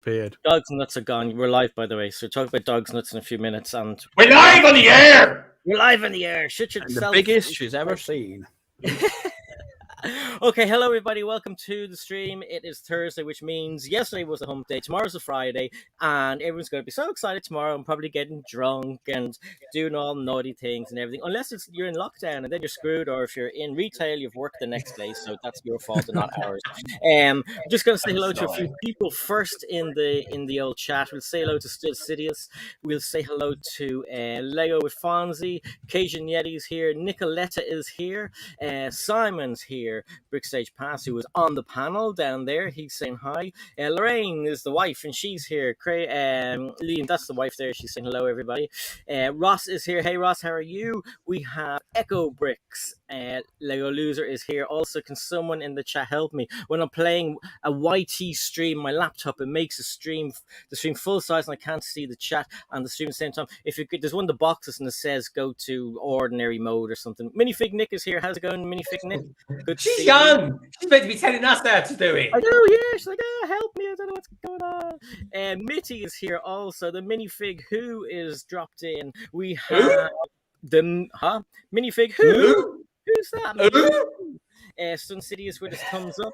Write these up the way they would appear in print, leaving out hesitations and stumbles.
Beard. Dogs nuts are gone. We're live, by the way. So talk about dogs nuts in a few minutes, and we're live on the air. We're live in the air. Shut yourself. The biggest she's ever seen. Okay, hello everybody. Welcome to the stream. It is Thursday, which means yesterday was a hump day. Tomorrow's a Friday, and everyone's going to be so excited tomorrow and probably getting drunk and doing all naughty things and everything. Unless you're in lockdown, and then you're screwed. Or if you're in retail, you've worked the next day, so that's your fault and not ours. I'm just going to say hello to a few people first in the old chat. We'll say hello to Still Sidious. We'll say hello to Lego with Fonzie. Cajun Yeti's here. Nicoletta is here. Simon's here. Brickstage Pass, who was on the panel down there, he's saying hi. Lorraine is the wife, and she's here. Liam, that's the wife there. She's saying hello, everybody. Ross is here. Hey, Ross, how are you? We have Echo Bricks. Lego Loser is here. Also, can someone in the chat help me? When I'm playing a YT stream, my laptop, it makes the stream full size, and I can't see the chat and the stream at the same time. If you could, there's one of the boxes and it says go to ordinary mode or something. Minifig Nick is here. How's it going, Minifig Nick? Good. She's young. She's meant to be telling us how to do it. I know, yeah. She's like, help me. I don't know what's going on. And Mitty is here also. The minifig who is dropped in. We have minifig who? Who's that? Sun City is with his thumbs up.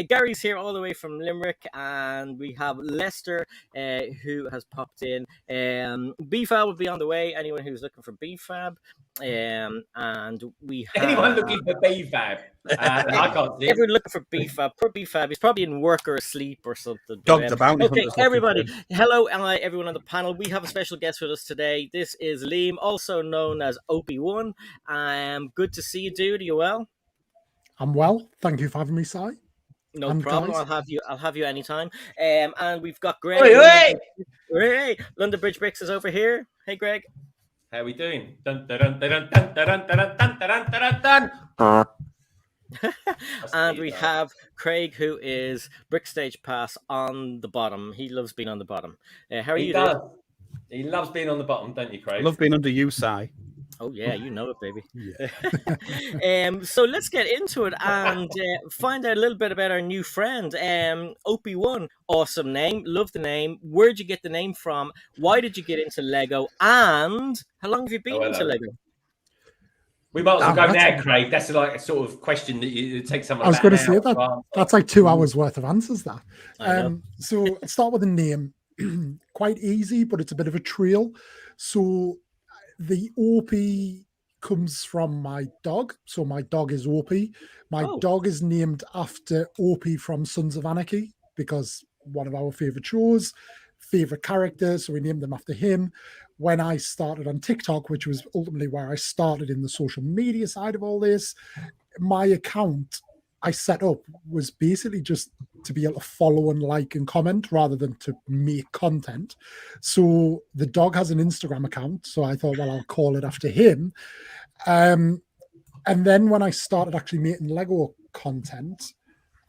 Gary's here all the way from Limerick, and we have Lester who has popped in. BFAB will be on the way. Anyone who's looking for BFAB. And we have anyone looking for BFAB. I can't see. Everyone looking for BFAB. Poor BFAB. He's probably in work or asleep or something. Dog the bounty. Okay, everybody. Hello, everyone on the panel. We have a special guest with us today. This is Liam, also known as OPIE WAN. Good to see you, dude. Are you well? I'm well. Thank you for having me, Si. No problem. Guys. I'll have you anytime. And we've got Greg. Hey! London Bridge Bricks is over here. Hey, Greg. How are we doing? Dun, dun, dun, dun, dun, dun, dun, dun, dun, dun, dun, dun. And we have Craig, who is Brickstage Pass on the bottom. He loves being on the bottom. How are you doing? He loves being on the bottom, don't you, Craig? I love being under you, Si. Oh yeah, you know it, baby. Yeah. So let's get into it and find out a little bit about our new friend, OPIE WAN. Awesome name, love the name. Where'd you get the name from? Why did you get into Lego? And how long have you been into Lego? We might as well go there, Craig. That's like a sort of question that you take someone. I was going to say that's like 2 hours worth of answers. That. So start with the name. Quite easy, but it's a bit of a trail. So the OPIE comes from my dog. So my dog is OPIE. My dog is named after OPIE from Sons of Anarchy because one of our favorite shows, favorite character. So we named them after him. When I started on TikTok, which was ultimately where I started in the social media side of all this, my account I set up was basically just to be able to follow and like and comment rather than to make content. So the dog has an Instagram account. So I thought, well, I'll call it after him. And then when I started actually making Lego content,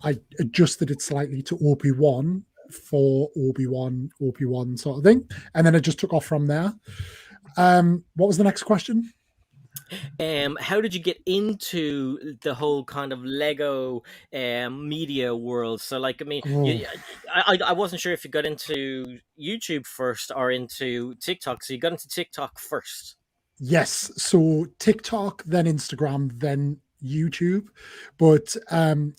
I adjusted it slightly to OPIE WAN for OPIE WAN sort of thing. And then it just took off from there. What was the next question? How did you get into the whole kind of Lego media world? So, like, I mean, I wasn't sure if you got into YouTube first or into TikTok. So you got into TikTok first. Yes. So TikTok, then Instagram, then YouTube. But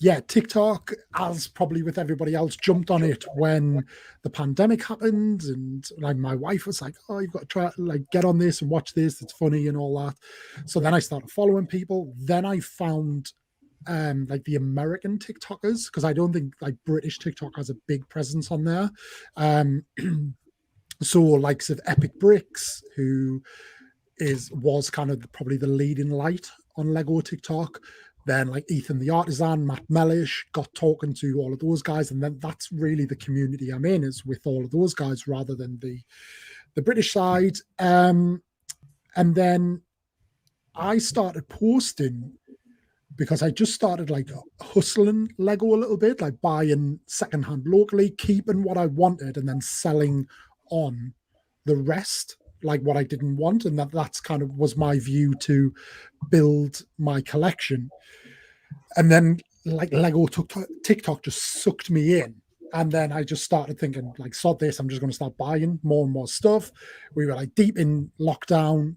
yeah, TikTok, as probably with everybody else, jumped on it when the pandemic happened, and like my wife was like, oh, you've got to try, like, get on this and watch this, it's funny and all that. So then I started following people. Then I found like the American TikTokers, because I don't think like British TikTok has a big presence on there. So likes of Epic Bricks, who was kind of probably the leading light on Lego TikTok. Then like Ethan the Artisan, Matt Mellish, got talking to all of those guys, and then that's really the community I'm in, is with all of those guys rather than the British side. And then I started posting because I just started like hustling Lego a little bit, like buying secondhand locally, keeping what I wanted, and then selling on the rest, like what I didn't want. And that's kind of was my view to build my collection. And then like Lego TikTok just sucked me in. And then I just started thinking, like, sod this, I'm just going to start buying more and more stuff. We were like deep in lockdown.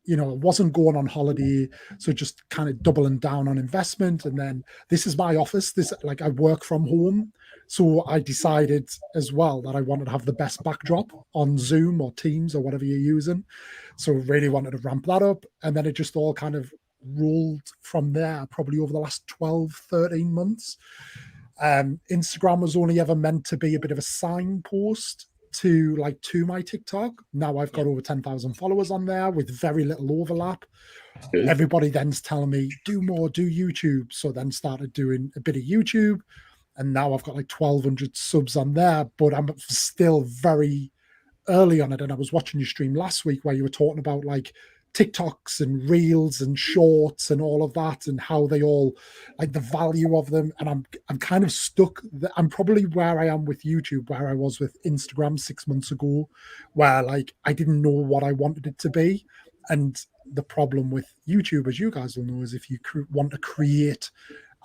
You know, I wasn't going on holiday, so just kind of doubling down on investment. And then this is my office. This, like, I work from home. So I decided as well that I wanted to have the best backdrop on Zoom or Teams or whatever you're using. So really wanted to ramp that up. And then it just all kind of rolled from there, probably over the last 12, 13 months. Instagram was only ever meant to be a bit of a signpost to my TikTok. Now I've got over 10,000 followers on there with very little overlap. Everybody then's telling me, do more, do YouTube. So then started doing a bit of YouTube. And now I've got like 1,200 subs on there, but I'm still very early on it. And I was watching your stream last week where you were talking about like TikToks and reels and shorts and all of that, and how they all, like, the value of them. And I'm kind of stuck. I'm probably where I am with YouTube, where I was with Instagram 6 months ago, where like I didn't know what I wanted it to be. And the problem with YouTube, as you guys will know, is if you want to create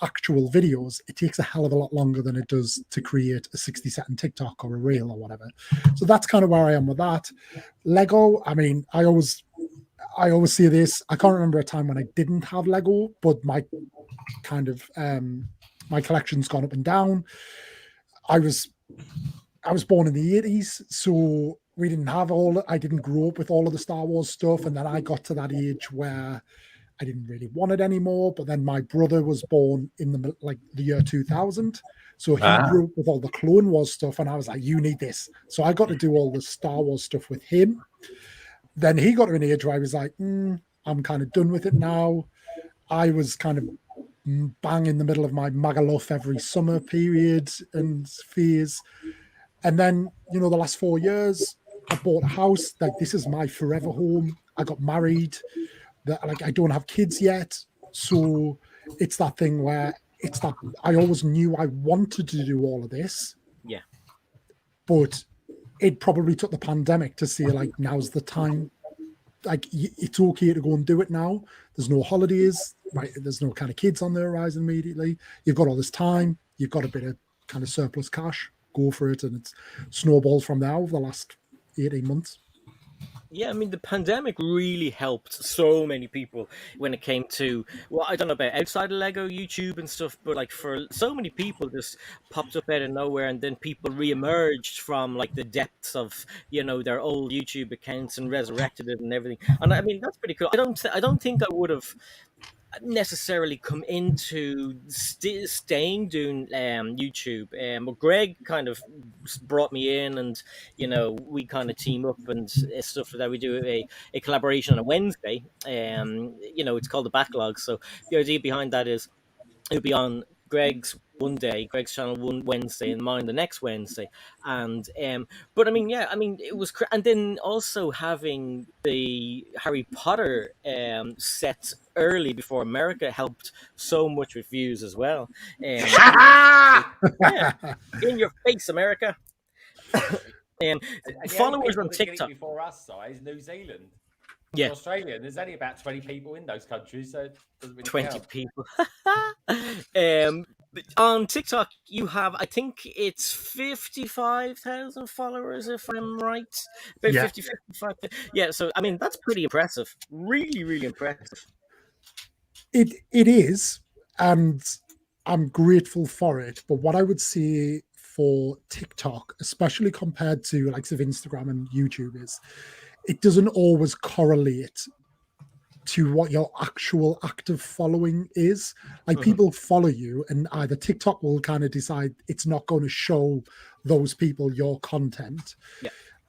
actual videos, it takes a hell of a lot longer than it does to create a 60-second TikTok or a reel or whatever. So that's kind of where I am with that. Lego, I mean, I always say this. I can't remember a time when I didn't have Lego, but my kind of my collection's gone up and down. I was born in the 80s, so we didn't have I didn't grow up with all of the Star Wars stuff, and then I got to that age where I didn't really want it anymore. But then my brother was born in the year 2000, so he grew up with all the Clone Wars stuff, and I was like, you need this. So I got to do all the Star Wars stuff with him. Then he got to an age where I was like, I'm kind of done with it now. I was kind of bang in the middle of my Magaluf every summer period and phase. And then, you know, the last 4 years, I bought a house. Like, this is my forever home. I got married. Like, I don't have kids yet. So it's that thing where I always knew I wanted to do all of this. Yeah. But it probably took the pandemic to say, like, now's the time. Like, it's okay to go and do it now. There's no holidays, right? There's no kind of kids on the horizon immediately. You've got all this time. You've got a bit of kind of surplus cash. Go for it. And it's snowballed from there over the last 18 months. Yeah, I mean, the pandemic really helped so many people when it came to, well, I don't know about outside of Lego YouTube and stuff, but like for so many people just popped up out of nowhere, and then people re-emerged from like the depths of, you know, their old YouTube accounts and resurrected it and everything. And I mean, that's pretty cool. I don't think I would have necessarily come into staying doing YouTube, but Greg kind of brought me in, and you know, we kind of team up and stuff like that. We do a collaboration on a Wednesday. You know, it's called the Backlog. So the idea behind that is it'll be on Greg's channel one Wednesday, and mine the next Wednesday. And but I mean, yeah, I mean, it was and then also having the Harry Potter set early before America helped so much with views as well. Yeah, in your face, America. Followers on TikTok before us, size New Zealand. Yeah, Australia. There's only about 20 people in those countries, so it doesn't really 20 count. people. On TikTok, you have, I think it's 55,000 followers, if I'm right. About 50, 55. Yeah, so I mean, that's pretty impressive. Really, really impressive. It is, and I'm grateful for it. But what I would say for TikTok, especially compared to likes of Instagram and YouTube, is it doesn't always correlate to what your actual active following is. Like, people follow you, and either TikTok will kind of decide it's not going to show those people your content,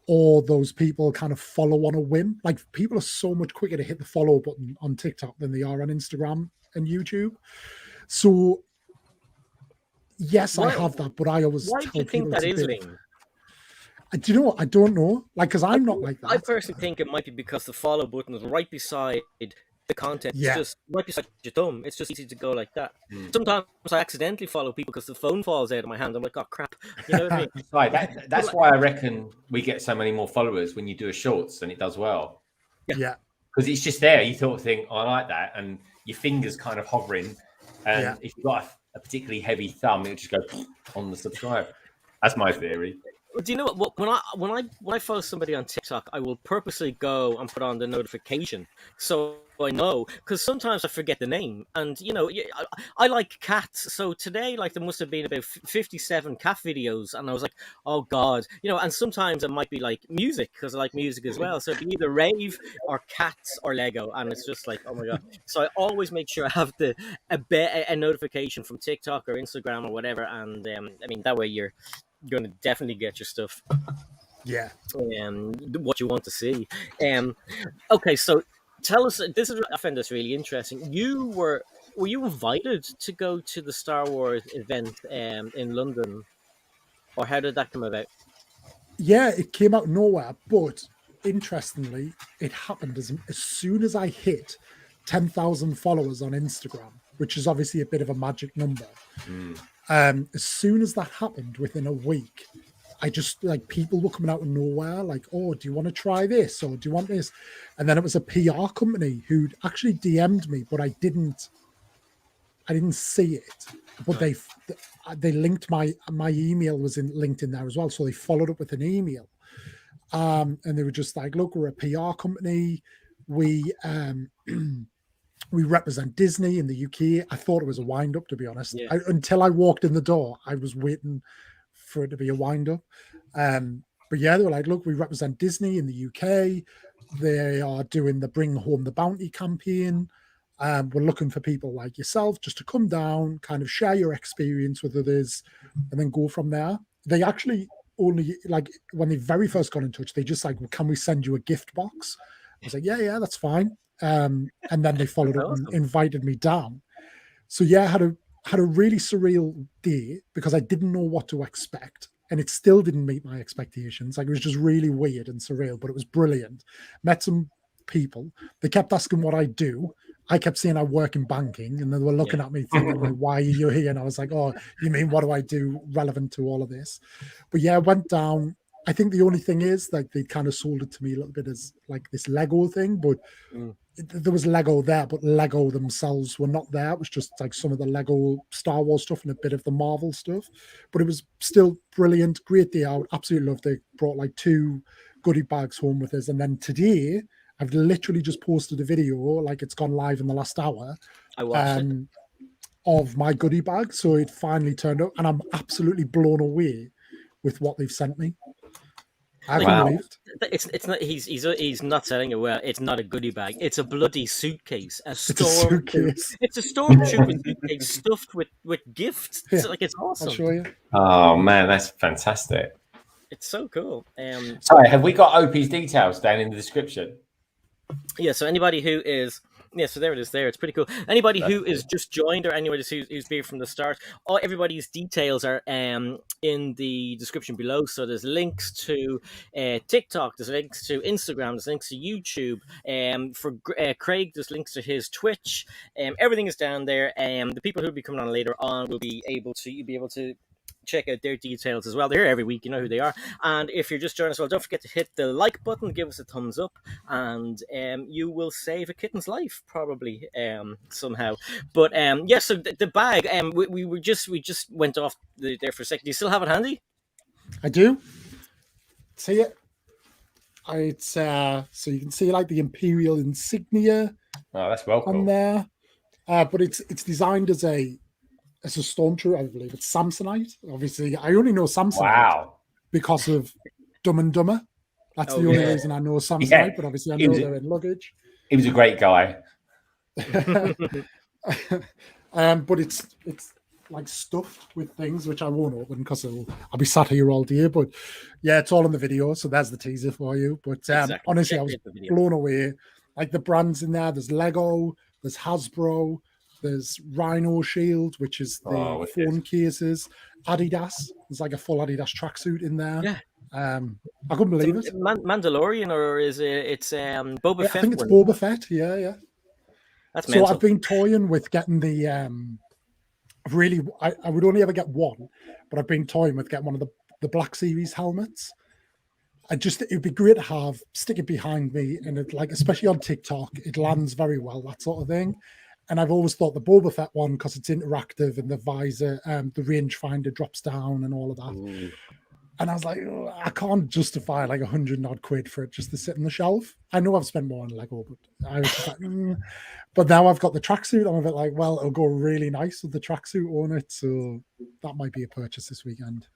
or those people kind of follow on a whim. Like, people are so much quicker to hit the follow button on TikTok than they are on Instagram and YouTube. So yes, I have that, but I always why tell do you people think that it's is, a bit Liam? do you know what? I don't know. Like, because I'm not like that. I personally think it might be because the follow button is right beside the content. It's just right beside your thumb. It's just easy to go like that. Sometimes I accidentally follow people because the phone falls out of my hand. I'm like, oh crap. You know what I mean? Right, that's why I reckon we get so many more followers when you do a shorts and it does well. Yeah. Because it's just there. You sort of think, oh, I like that. And your fingers kind of hovering. And if you've got a particularly heavy thumb, it would just go on the subscribe. That's my theory. Do you know what? When I follow somebody on TikTok, I will purposely go and put on the notification so I know, because sometimes I forget the name, and I like cats. So today, like, there must have been about 57 cat videos, and I was like, oh god, And sometimes it might be like music, because I like music as well. So it'd be either rave or cats or Lego, and it's just like, oh my god. So I always make sure I have a notification from TikTok or Instagram or whatever, and I mean, that way you're going to definitely get your stuff. Yeah. What you want to see. Okay, so tell us. I find this really interesting. Were you invited to go to the Star Wars event in London, or how did that come about? Yeah, it came out of nowhere, but interestingly, it happened as soon as I hit 10,000 followers on Instagram, which is obviously a bit of a magic number. As soon as that happened, within a week, I just, like, people were coming out of nowhere, like, oh, do you want to try this, or do you want this? And then it was a PR company who'd actually DM'd me, but I didn't see it. But they linked my email was linked in there as well, so they followed up with an email, and they were just like, look, we're a PR company, we represent Disney in the UK. I thought it was a wind-up, to be honest. Yeah. Until I walked in the door, I was waiting for it to be a wind-up. But yeah, they were like, look, we represent Disney in the UK. They are doing the Bring Home the Bounty campaign. We're looking for people like yourself just to come down, kind of share your experience with others, and then go from there. They actually only, like, when they very first got in touch, they just like, well, can we send you a gift box? I was like, yeah, that's fine. And then they followed up and invited me down. So yeah, I had a really surreal day because I didn't know what to expect, and it still didn't meet my expectations. Like, it was just really weird and surreal, but it was brilliant. Met some people. They kept asking what I do. I kept saying I work in banking, and they were looking at me thinking, like, why are you here? And I was like, oh, you mean, what do I do relevant to all of this? But yeah, I went down. I think the only thing is, like, they kind of sold it to me a little bit as like this Lego thing, but there was Lego there, but Lego themselves were not there. It was just like some of the Lego Star Wars stuff and a bit of the Marvel stuff. But it was still brilliant, great day out. Absolutely loved it. Brought like 2 goodie bags home with us. And then today, I've literally just posted a video, like, it's gone live in the last hour. I watched it. Of my goodie bag. So it finally turned up, and I'm absolutely blown away with what they've sent me. I can't believe it. It's not. He's not selling it well. It's not a goodie bag. It's a bloody suitcase. It's a suitcase. It's a stormtrooper suitcase stuffed with gifts. Yeah, Like, it's awesome. I'll show you. Oh man, that's fantastic. It's so cool. Sorry, have we got OP's details down in the description? Yeah. So anybody who is. Yeah, so there it is. There, it's pretty cool. Anybody who is just joined, or anybody who's been from the start, everybody's details are in the description below. So there's links to TikTok, there's links to Instagram, there's links to YouTube. For Craig, there's links to his Twitch. Everything is down there. The people who'll be coming on later on will be able to check out their details as well. They're here every week, you know who they are. And if you're just joining us, well, don't forget to hit the like button, give us a thumbs up, and you will save a kitten's life, probably, somehow. But yeah, so the bag, we just went off there for a second. Do you still have it handy? I do. See it? It's so you can see, like, the Imperial insignia. Oh, that's well cool. On there. But it's designed as a stormtrooper, I believe. It's Samsonite. Obviously, I only know Samsonite because of Dumb and Dumber. That's the only reason I know Samsonite, but obviously I know they're in luggage. He was a great guy. But it's like stuffed with things, which I won't open because I'll be sat here all day. But yeah, it's all in the video, so there's the teaser for you. But honestly, I was blown away. Like, the brands in there, there's Lego, there's Hasbro, there's Rhino Shield, which is the phone cases. Adidas, there's like a full Adidas tracksuit in there. Yeah. I couldn't believe it. Mandalorian, or is it? It's Boba Fett. I think it's Boba Fett. Yeah. That's so mental. I've been toying with getting the I would only ever get one, but I've been toying with getting one of the Black Series helmets. It'd be great to stick it behind me, and it, like, especially on TikTok, it lands very well, that sort of thing. and I've always thought the Boba Fett one, because it's interactive and the visor, the rangefinder drops down and all of that. Ooh. And I was like, oh, I can't justify like 100 odd quid for it just to sit on the shelf. I know I've spent more on Lego, but I was just like, But now I've got the tracksuit. I'm a bit like, well, it'll go really nice with the tracksuit on it. So that might be a purchase this weekend.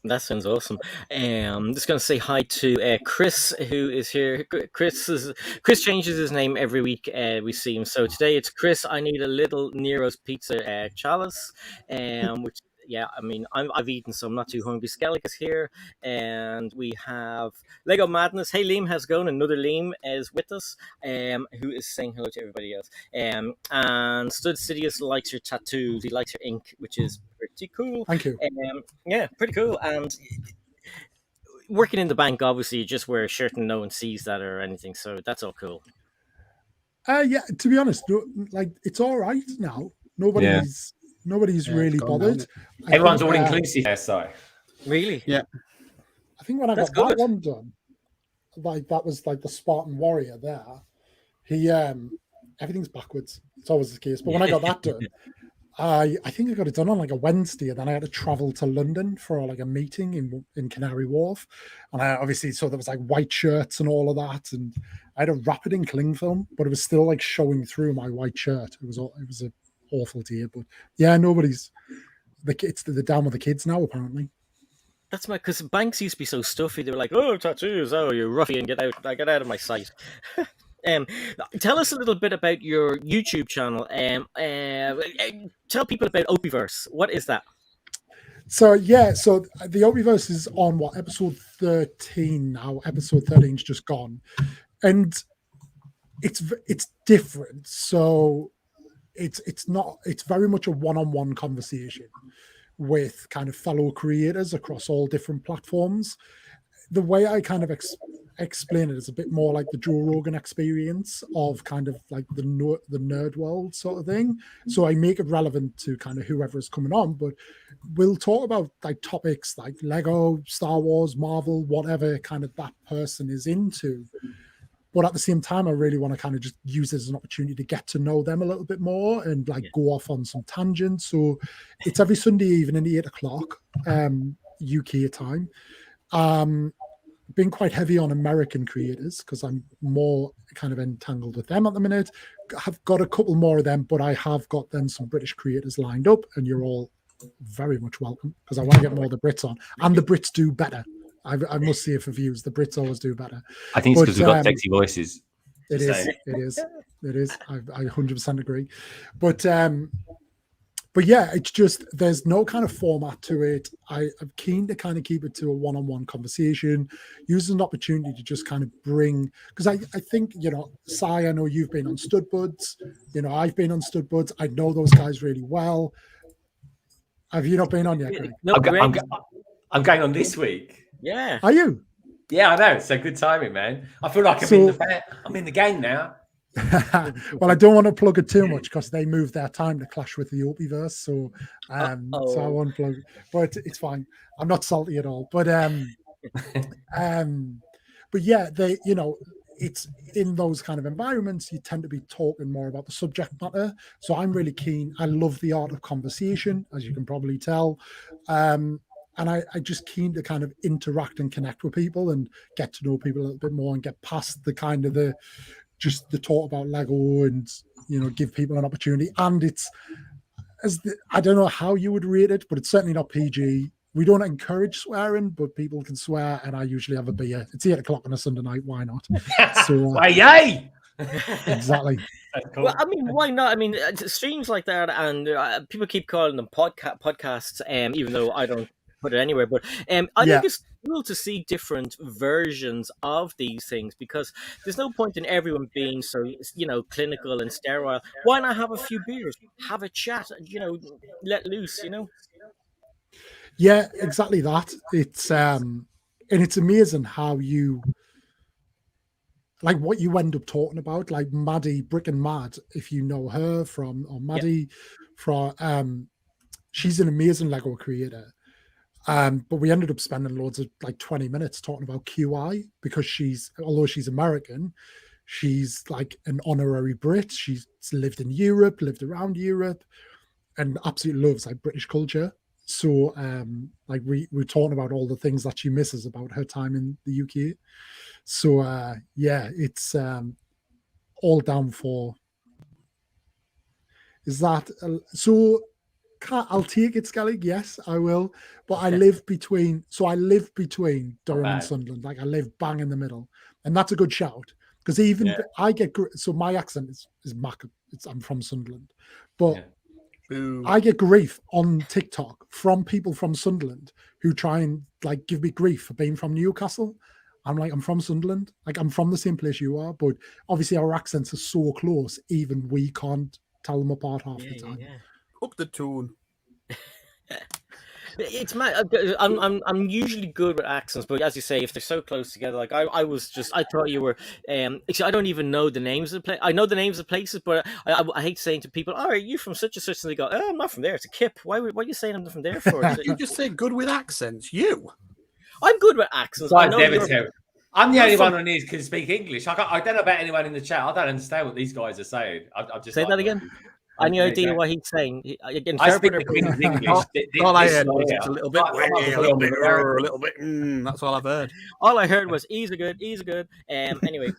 That sounds awesome. I'm just going to say hi to Chris, who is here. Chris changes his name every week. We see him. So today it's Chris. I need a little Nero's Pizza chalice, which. Yeah, I mean, I've eaten, so I'm not too hungry. Skellig is here, and we have Lego Madness. Hey, Liam, how's it going? Another Liam is with us, who is saying hello to everybody else. And Stud Sidious likes your tattoos. He likes your ink, which is pretty cool. Thank you. Yeah, pretty cool. And working in the bank, obviously, you just wear a shirt and no one sees that or anything, so that's all cool. Yeah, to be honest, like it's all right now. Nobody's really bothered. Everyone's all inclusive there, so really, yeah. I think when I got that one done, like that was like the Spartan Warrior there. He everything's backwards. It's always the case. But when I got that done, I think I got it done on like a Wednesday, and then I had to travel to London for like a meeting in Canary Wharf, and I obviously saw there was like white shirts and all of that, and I had to wrap it in cling film, but it was still like showing through my white shirt. It was a awful to hear, but yeah, they're down with the kids now apparently. That's because banks used to be so stuffy. They were like, "Oh, tattoos! Oh, you ruffian! Get out of my sight." Tell us a little bit about your YouTube channel. Tell people about OPIverse. What is that? So the OPIverse is on episode 13 now. Episode 13's just gone, and it's different. So it's very much a one-on-one conversation with kind of fellow creators across all different platforms. The way I kind of explain it is a bit more like the Joe Rogan experience of kind of like the nerd world sort of thing. So I make it relevant to kind of whoever is coming on, but we'll talk about like topics like Lego, Star Wars, Marvel, whatever kind of that person is into. But at the same time, I really want to kind of just use it as an opportunity to get to know them a little bit more and like go off on some tangents. So it's every Sunday evening at 8:00 UK time. Been quite heavy on American creators because I'm more kind of entangled with them at the minute. I've got a couple more of them, but I have got then some British creators lined up, and you're all very much welcome because I want to get more of the Brits on, and the Brits do better. I must say for views, the Brits always do better. I think it's because we've got sexy voices. It is. I 100% agree. But yeah, it's just there's no kind of format to it. I'm keen to kind of keep it to a one-on-one conversation, use an opportunity to just kind of bring, because I think, Sai, I know you've been on Stud Buds, I've been on Stud Buds. I know those guys really well. Have you not been on yet, Greg? No, I'm going on this week. Yeah. Are you? Yeah, I know. It's a good timing, man. I feel like I'm in the game now. Well, I don't want to plug it too much because they moved their time to clash with the OPIverse, so so I won't plug. But it's fine. I'm not salty at all. But yeah, they it's in those kind of environments you tend to be talking more about the subject matter. So I'm really keen. I love the art of conversation, as you can probably tell. And I just keen to kind of interact and connect with people and get to know people a little bit more and get past the kind of the talk about Lego and, give people an opportunity. And it's, I don't know how you would rate it, but it's certainly not PG. We don't encourage swearing, but people can swear, and I usually have a beer. It's 8:00 on a Sunday night. Why not? So, yay! Exactly. Cool. Well, I mean, why not? I mean, streams like that, and people keep calling them podcasts, even though I don't put it anywhere. But I think it's cool to see different versions of these things, because there's no point in everyone being so clinical and sterile. Why not have a few beers, have a chat, let loose, Yeah, exactly that. It's and it's amazing how you like what you end up talking about, like Maddie Brick and Mad, if you know her Maddie from she's an amazing Lego creator. But we ended up spending loads of like 20 minutes talking about QI because although she's American, She's like an honorary Brit. She's lived in Europe, lived around Europe, and absolutely loves like British culture. So like we're talking about all the things that she misses about her time in the UK. So yeah, it's all down for. Is that so? I'll take it, Skellig. Yes, I will. But I live between. So I live between Durham and Sunderland. Like I live bang in the middle, and that's a good shout because even I get. So my accent is Mac. I'm from Sunderland, but I get grief on TikTok from people from Sunderland who try and like give me grief for being from Newcastle. I'm like, I'm from Sunderland. Like I'm from the same place you are, but obviously our accents are so close, even we can't tell them apart half the time. Up the tune. It's mad. I'm usually good with accents, but as you say, if they're so close together, like I thought you were. Actually, I don't even know the names of the place. I know the names of places, but I hate saying to people, "Oh, are you from such and such?" And they go, "Oh, I'm not from there. It's a Kip. Why are you saying I'm from there for?" You just say good with accents. I'm good with accents. I'm the only one on here who can speak English. I don't know about anyone in the chat. I don't understand what these guys are saying. I'm just say that again. Any idea what he's saying? I speak the Queen's English. All I heard was a little bit, a little bit. That's all I've heard. All I heard was "easy good." Anyway,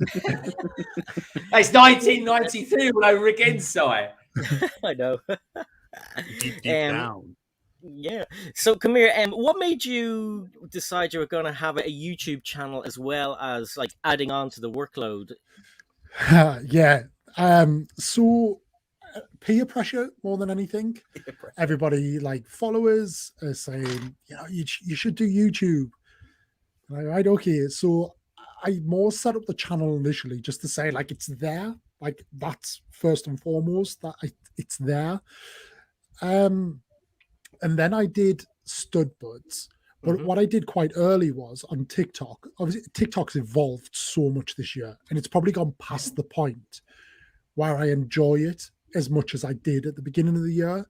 it's 1992 when I were against I know. Deep down. Yeah. So come here. What made you decide you were going to have a YouTube channel as well as like adding on to the workload? Yeah. So peer pressure more than anything. Everybody like followers are saying, you should do YouTube. Like, right, okay. So I more set up the channel initially just to say like it's there, like that's first and foremost that it's there. And then I did stud buds. But what I did quite early was on TikTok. Obviously, TikTok's evolved so much this year, and it's probably gone past the point where I enjoy it as much as I did at the beginning of the year.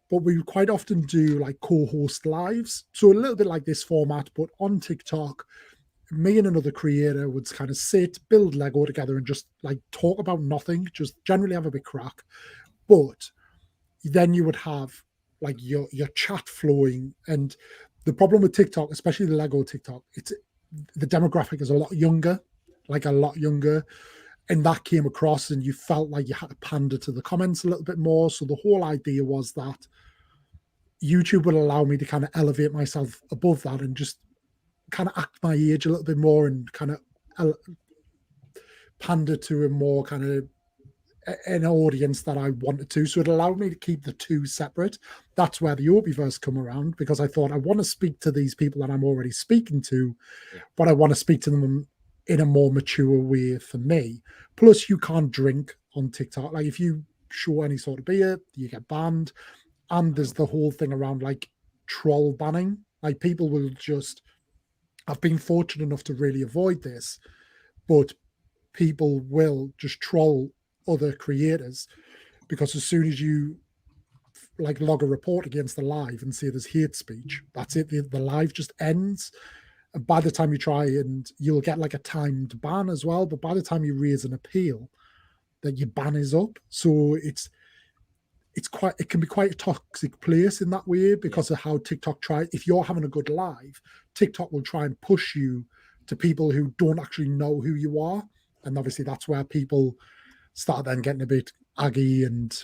But we quite often do like co-host lives. So a little bit like this format, but on TikTok, me and another creator would kind of sit, build Lego together and just like talk about nothing, just generally have a big crack. But then you would have like your chat flowing. And the problem with TikTok, especially the Lego TikTok, the demographic is a lot younger. And that came across and you felt like you had to pander to the comments a little bit more. So the whole idea was that YouTube would allow me to kind of elevate myself above that and just kind of act my age a little bit more and kind of pander to a more kind of an audience that I wanted to. So it allowed me to keep the two separate. That's where the OPIverse come around, because I thought I want to speak to these people that I'm already speaking to, but I want to speak to them in a more mature way for me. Plus, you can't drink on TikTok. Like if you show any sort of beer, you get banned. And there's the whole thing around like troll banning. Like people will just, I've been fortunate enough to really avoid this, but people will just troll other creators because as soon as you like log a report against the live and say there's hate speech, that's it. The live just ends. And by the time you try, and you'll get like a timed ban as well, but by the time you raise an appeal, that your ban is up. So it can be quite a toxic place in that way because of how TikTok if you're having a good live, TikTok will try and push you to people who don't actually know who you are. And obviously that's where people start then getting a bit aggy and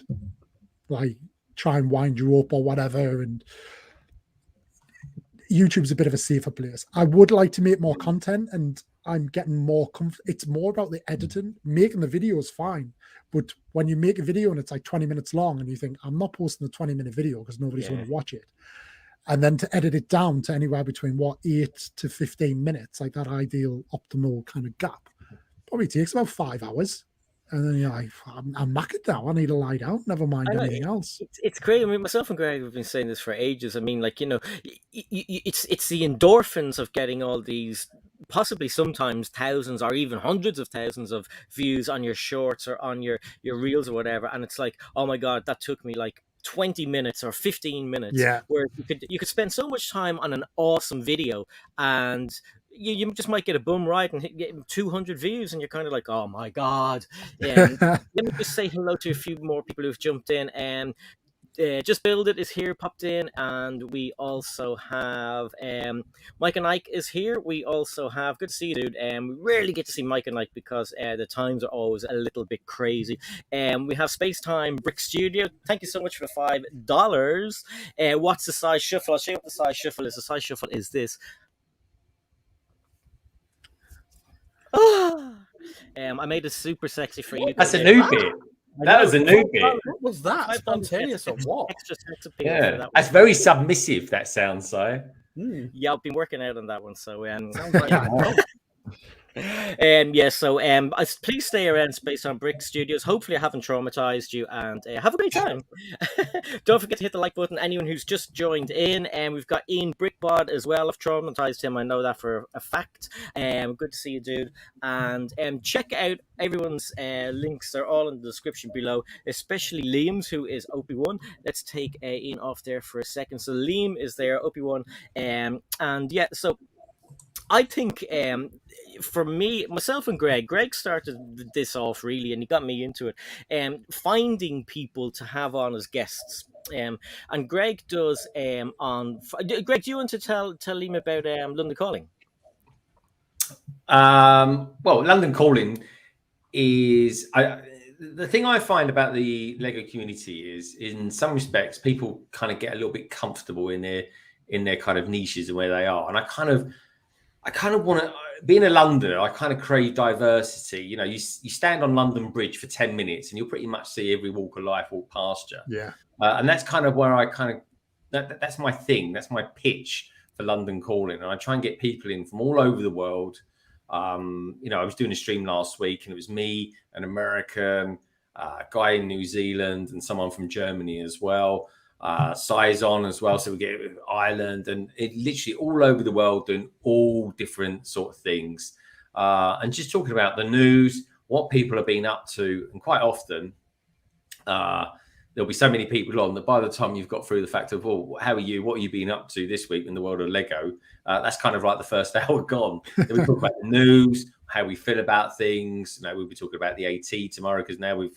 like try and wind you up or whatever. And YouTube's a bit of a safer place. I would like to make more content and I'm getting more it's more about the editing. Making the video is fine, but when you make a video and it's like 20 minutes long and you think, I'm not posting a 20-minute video because nobody's going to watch it. And then to edit it down to anywhere between 8 to 15 minutes, like that ideal optimal kind of gap, probably takes about 5 hours. And then you're like, I'm knackered now. I need to lie down. Never mind anything else. It's great. I mean, myself and Greg have been saying this for ages. I mean, like, it's the endorphins of getting all these, possibly sometimes thousands or even hundreds of thousands of views on your shorts or on your reels or whatever. And it's like, oh my God, that took me like 20 minutes or 15 minutes. Yeah. Where you could spend so much time on an awesome video and you just might get a bum ride and get 200 views, and you're kind of like, oh my god. Let me just say hello to a few more people who've jumped in. Just Build It is here, popped in, and we also have Mike and Ike is here. We also have, good to see you, dude. We rarely get to see Mike and Ike because the times are always a little bit crazy. We have Space Time Brick Studio. Thank you so much for the $5. What's the size shuffle? I'll show you what the size shuffle is. The size shuffle is this. I made it super sexy for you. That's a new bit. That was a new bit. What was that? Spontaneous or what? Extra sex appeal. Yeah, that's very submissive. That sounds so. Yeah, I've been working out on that one. So Sounds like please stay around Space on Brick Studios. Hopefully I haven't traumatized you, and have a great time. Don't forget to hit the like button. Anyone who's just joined in, and we've got Ian Brickbod as well. I've traumatized him, I know that for a fact. Good to see you, dude. And check out everyone's links. They're all in the description below, especially Liam's, who is OPIE WAN. Let's take Ian off there for a second. So Liam is there, OPIE WAN, and yeah, so I think for me, myself and Greg started this off really, and he got me into it. Finding people to have on as guests. And Greg does Greg, do you want to tell him about London Calling? Well, London Calling is the thing I find about the Lego community is, in some respects, people kind of get a little bit comfortable in their kind of niches and where they are, and I kind of want to, being a Londoner, I kind of crave diversity. You know, you stand on London Bridge for 10 minutes and you'll pretty much see every walk of life walk past you. Yeah. And that's kind of where I that's my thing. That's my pitch for London Calling. And I try and get people in from all over the world. I was doing a stream last week and it was me, an American, guy in New Zealand, and someone from Germany as well. Size on as well, so we get Ireland, and it literally all over the world doing all different sort of things, and just talking about the news, what people have been up to. And quite often there'll be so many people on that by the time you've got through the fact of, well, how are you, what have you been up to this week in the world of Lego, that's kind of like the first hour gone. Then we talk about the news, how we feel about things. We'll be talking about the AT tomorrow, because now we've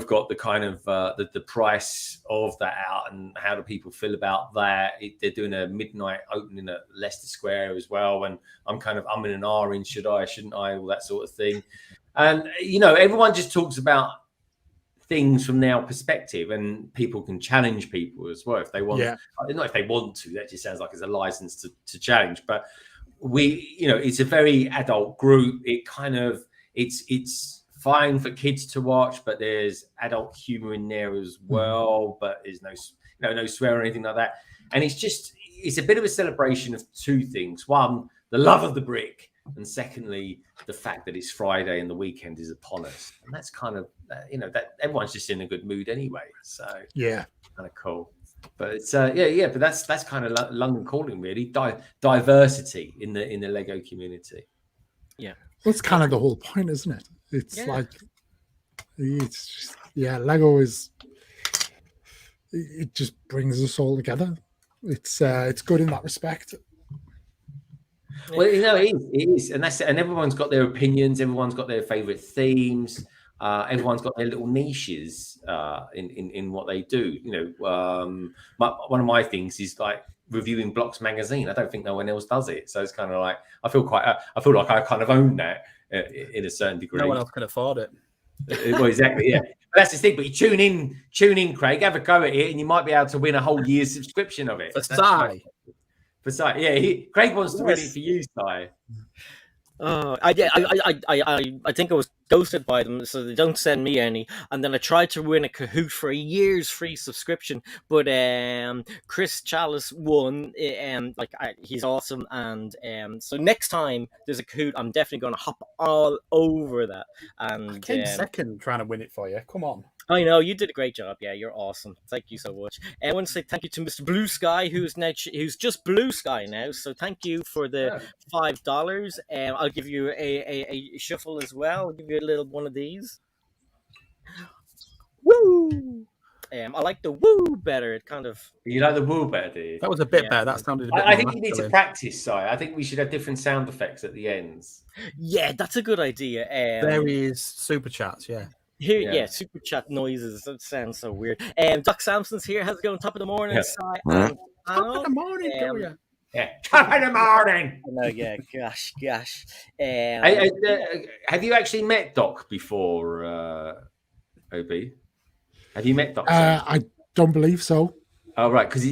got the kind of the price of that out, and how do people feel about that. They're doing a midnight opening at Leicester Square as well, and I'm in an R in, shouldn't I, all that sort of thing. And everyone just talks about things from their perspective, and people can challenge people as well if they want. Yeah. Not if they want to, that just sounds like it's a license to challenge, but it's a very adult group. It's fine for kids to watch, but there's adult humor in there as well, but there's no swear or anything like that. And it's a bit of a celebration of two things. One, the love of the brick, and secondly, the fact that it's Friday and the weekend is upon us. And that's kind of that everyone's just in a good mood anyway, so yeah, kind of cool. But it's but that's kind of London Calling, really. Diversity in the Lego community. Yeah, that's kind of the whole point, isn't it? It's Lego it just brings us all together. It's good in that respect. Well, it is, and everyone's got their opinions, everyone's got their favorite themes, everyone's got their little niches in what they do. One of my things is like reviewing Blocks magazine. I don't think no one else does it, so it's kind of like I feel like I kind of own that in a certain degree. No one else can afford it. Well, exactly, yeah. But that's the thing. But you tune in, Craig. Have a go at it, and you might be able to win a whole year's subscription of it. For Si. Yeah. Craig wants to win it for you, Si. Oh, I think I was ghosted by them, so they don't send me any. And then I tried to win a Kahoot for a year's free subscription, but Chris Chalice won. He's awesome, and so next time there's a Kahoot, I'm definitely going to hop all over that. And I came second trying to win it for you. Come on. I know you did a great job. Yeah, you're awesome. Thank you so much. I want to say thank you to Mr. Blue Sky, who's just Blue Sky now. So thank you for the $5. I'll give you a shuffle as well. I'll give you a little one of these. Woo! I like the woo better. It kind of. You like the woo better, do you? That was a bit better. That sounded a bit I more think you need to masculine. practice, Si. I think we should have different sound effects at the ends. Yeah, that's a good idea. There is super chats, yeah. Here, Yeah. yeah, super chat noises. That sounds so weird. Doc Sampson's here. How's it going? Top of the morning, Yeah. Si. Top of the morning, do you? Yeah, top of the morning. No, yeah, gosh. Have you actually met Doc before, OB? Have you met Doc? I don't believe so. Oh, right, because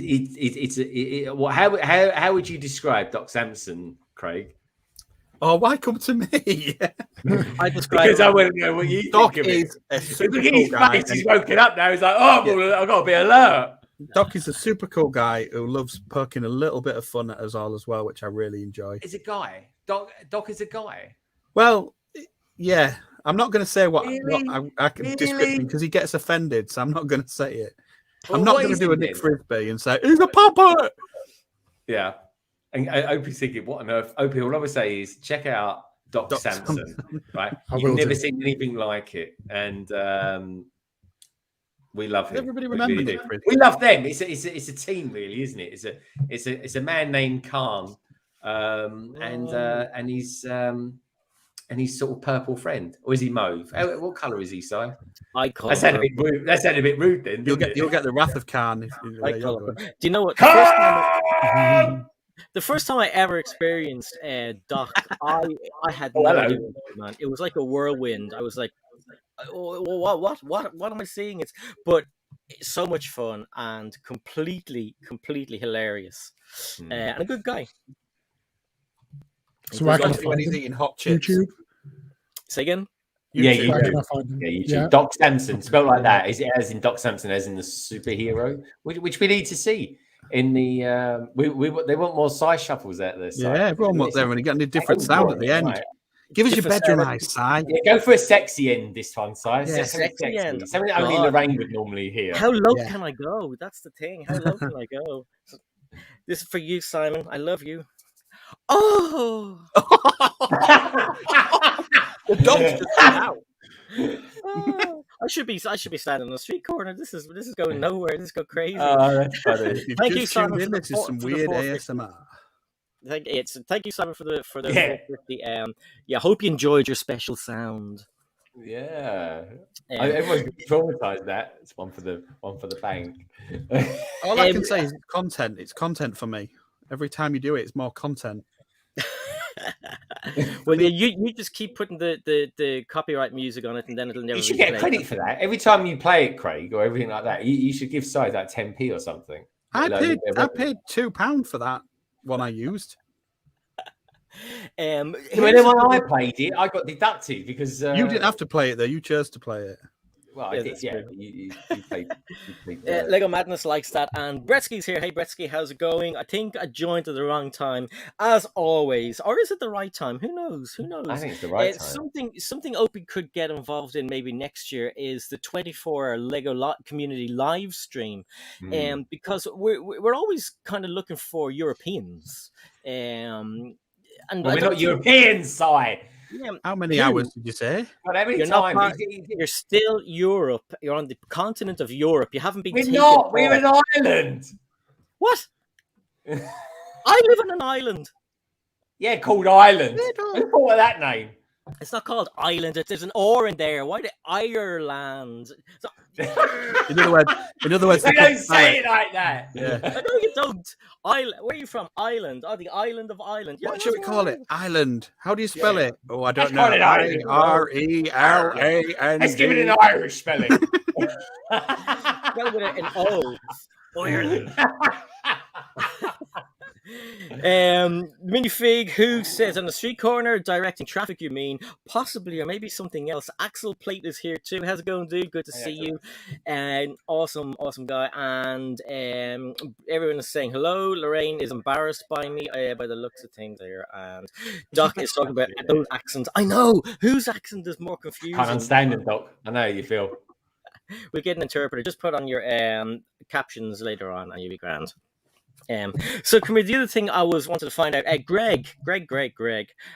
how would you describe Doc Sampson, Craig? Oh, why come to me? I describe Because I want to know what you Doc think of it. is a super Look at cool his guy. face. He's woken up now. He's like, oh, well, I've got to be alert. Doc is a super cool guy who loves poking a little bit of fun at us all as well, which I really enjoy. Is a guy. Doc is a guy. Well, yeah, I'm not going to say what Really? I can Really? describe him because he gets offended, so I'm not going to say it. Well, I'm not what going to is do he a Nick then? Frisbee and say he's a puppet. Yeah. And Opie's thinking, what on earth? Opie, all I would say is check out Doc Sampson, right? I You've will never do. seen anything like it. And we love him. Everybody We remember really Nick do. Frisbee. We love them. It's a team, really, isn't it? It's a man named Khan, and he's sort of purple friend, or is he mauve? What colour is he, Si? I call That sounded a him. bit rude. That sounded a bit rude then. You'll didn't get the wrath of Khan. If you, I yeah, call you'll him. do it. Do you know what? Khan! The first time I ever experienced Doc, I had Oh, no hello. idea, man. It was like a whirlwind. I was like, oh, what am I seeing? But it's so much fun and completely hilarious, and a good guy. So where He can I does When find he's him? eating hot chips. YouTube. Say again. Yeah, YouTube. Where can YouTube. I find him? Yeah, YouTube. Yeah. Doc Samson, spelled like that, is as in Doc Samson, as in the superhero, which we need to see in the. They want more side shuffles out there. Yeah, everyone wants there when you get a different sound at the end. Right. Give us your Different bedroom sound. eyes, Si. Yeah, go for a sexy end this one, Si. Yeah, Something sexy end. Something that only God. Lorraine would normally hear. How low Yeah. can I go? That's the thing. How low can I go? This is for you, Simon. I love you. Oh. The dog's just come out. Oh, I should be standing on the street corner. This is going nowhere. This is going crazy. That's funny. If you've Thank you, just tuned Simon, in, for this the is four- some for the weird 450. ASMR. Thank you, Simon, for the Yeah. 450. Yeah, hope you enjoyed your special sound. Yeah. Um, Everyone's been traumatized. That it's one for the bank. All I Um, can say is content. It's content for me. Every time you do it, it's more content. well, yeah, you just keep putting the copyright music on it, and then it'll never. You should be get played. credit for that. Every time you play it, Craig, or everything like that, you should give Si like 10p or something. I Like, paid £2 for that one I used. When here's I played it, I got deducted because You didn't have to play it though. You chose to play it. Well, Yeah, I did. that's Yeah, true. but you played. Lego Madness likes that, and Bretsky's here. Hey, Bretsky, how's it going? I think I joined at the wrong time, as always, or is it the right time? Who knows? Who knows? I think it's the right time. Something OPI could get involved in maybe next year is the 24-hour Lego community live stream, because we're always kind of looking for Europeans, and Well, we're not Europeans, Si. Yeah, How many hours did you say? But every You're not time part- you're still Europe. You're on the continent of Europe. You haven't been. we're taken not. We're off. an island. What? I live on an island. Yeah, called Ireland. Yeah, no. Who thought of that name? It's not called Island. There's an or in there. Why the Ireland? In other words, They they don't couldn't spell say it like that. Yeah. I know you don't. Island. Where are you from? Island. Oh, the island of Ireland. Yeah, What should we that's call right. it? Island. How do you spell Yeah. it? Oh, I Let's don't know. call it Ireland. IRELAND. Let's give it an Irish spelling. Spell with an O. Ireland. Minifig, who says on the street corner directing traffic, you mean possibly, or maybe something else. Axel Plate is here too. How's it going, dude? Good to see you. And awesome guy. And everyone is saying hello. Lorraine is embarrassed by me, by the looks of things here. And Doc is talking about those accents. I know whose accent is more confusing. Can't understand them, Doc. I know how you feel. We'll get an interpreter. Just put on your captions later on, and you'll be grand. So come here, the other thing I wanted to find out, Greg,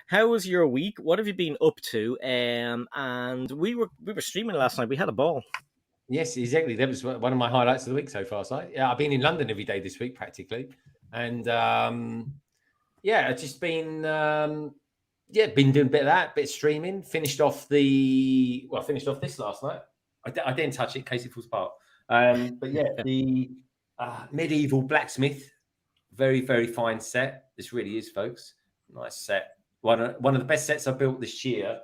how was your week? What have you been up to? And we were streaming last night. We had a ball. Yes, exactly. That was one of my highlights of the week so far. So yeah, I've been in London every day this week practically, and yeah, I've just been been doing a bit of that, bit of streaming. Finished off this last night. I didn't touch it in case it falls apart. But yeah, the medieval blacksmith, very very fine set. This really is, folks. Nice set. One of the best sets I built this year.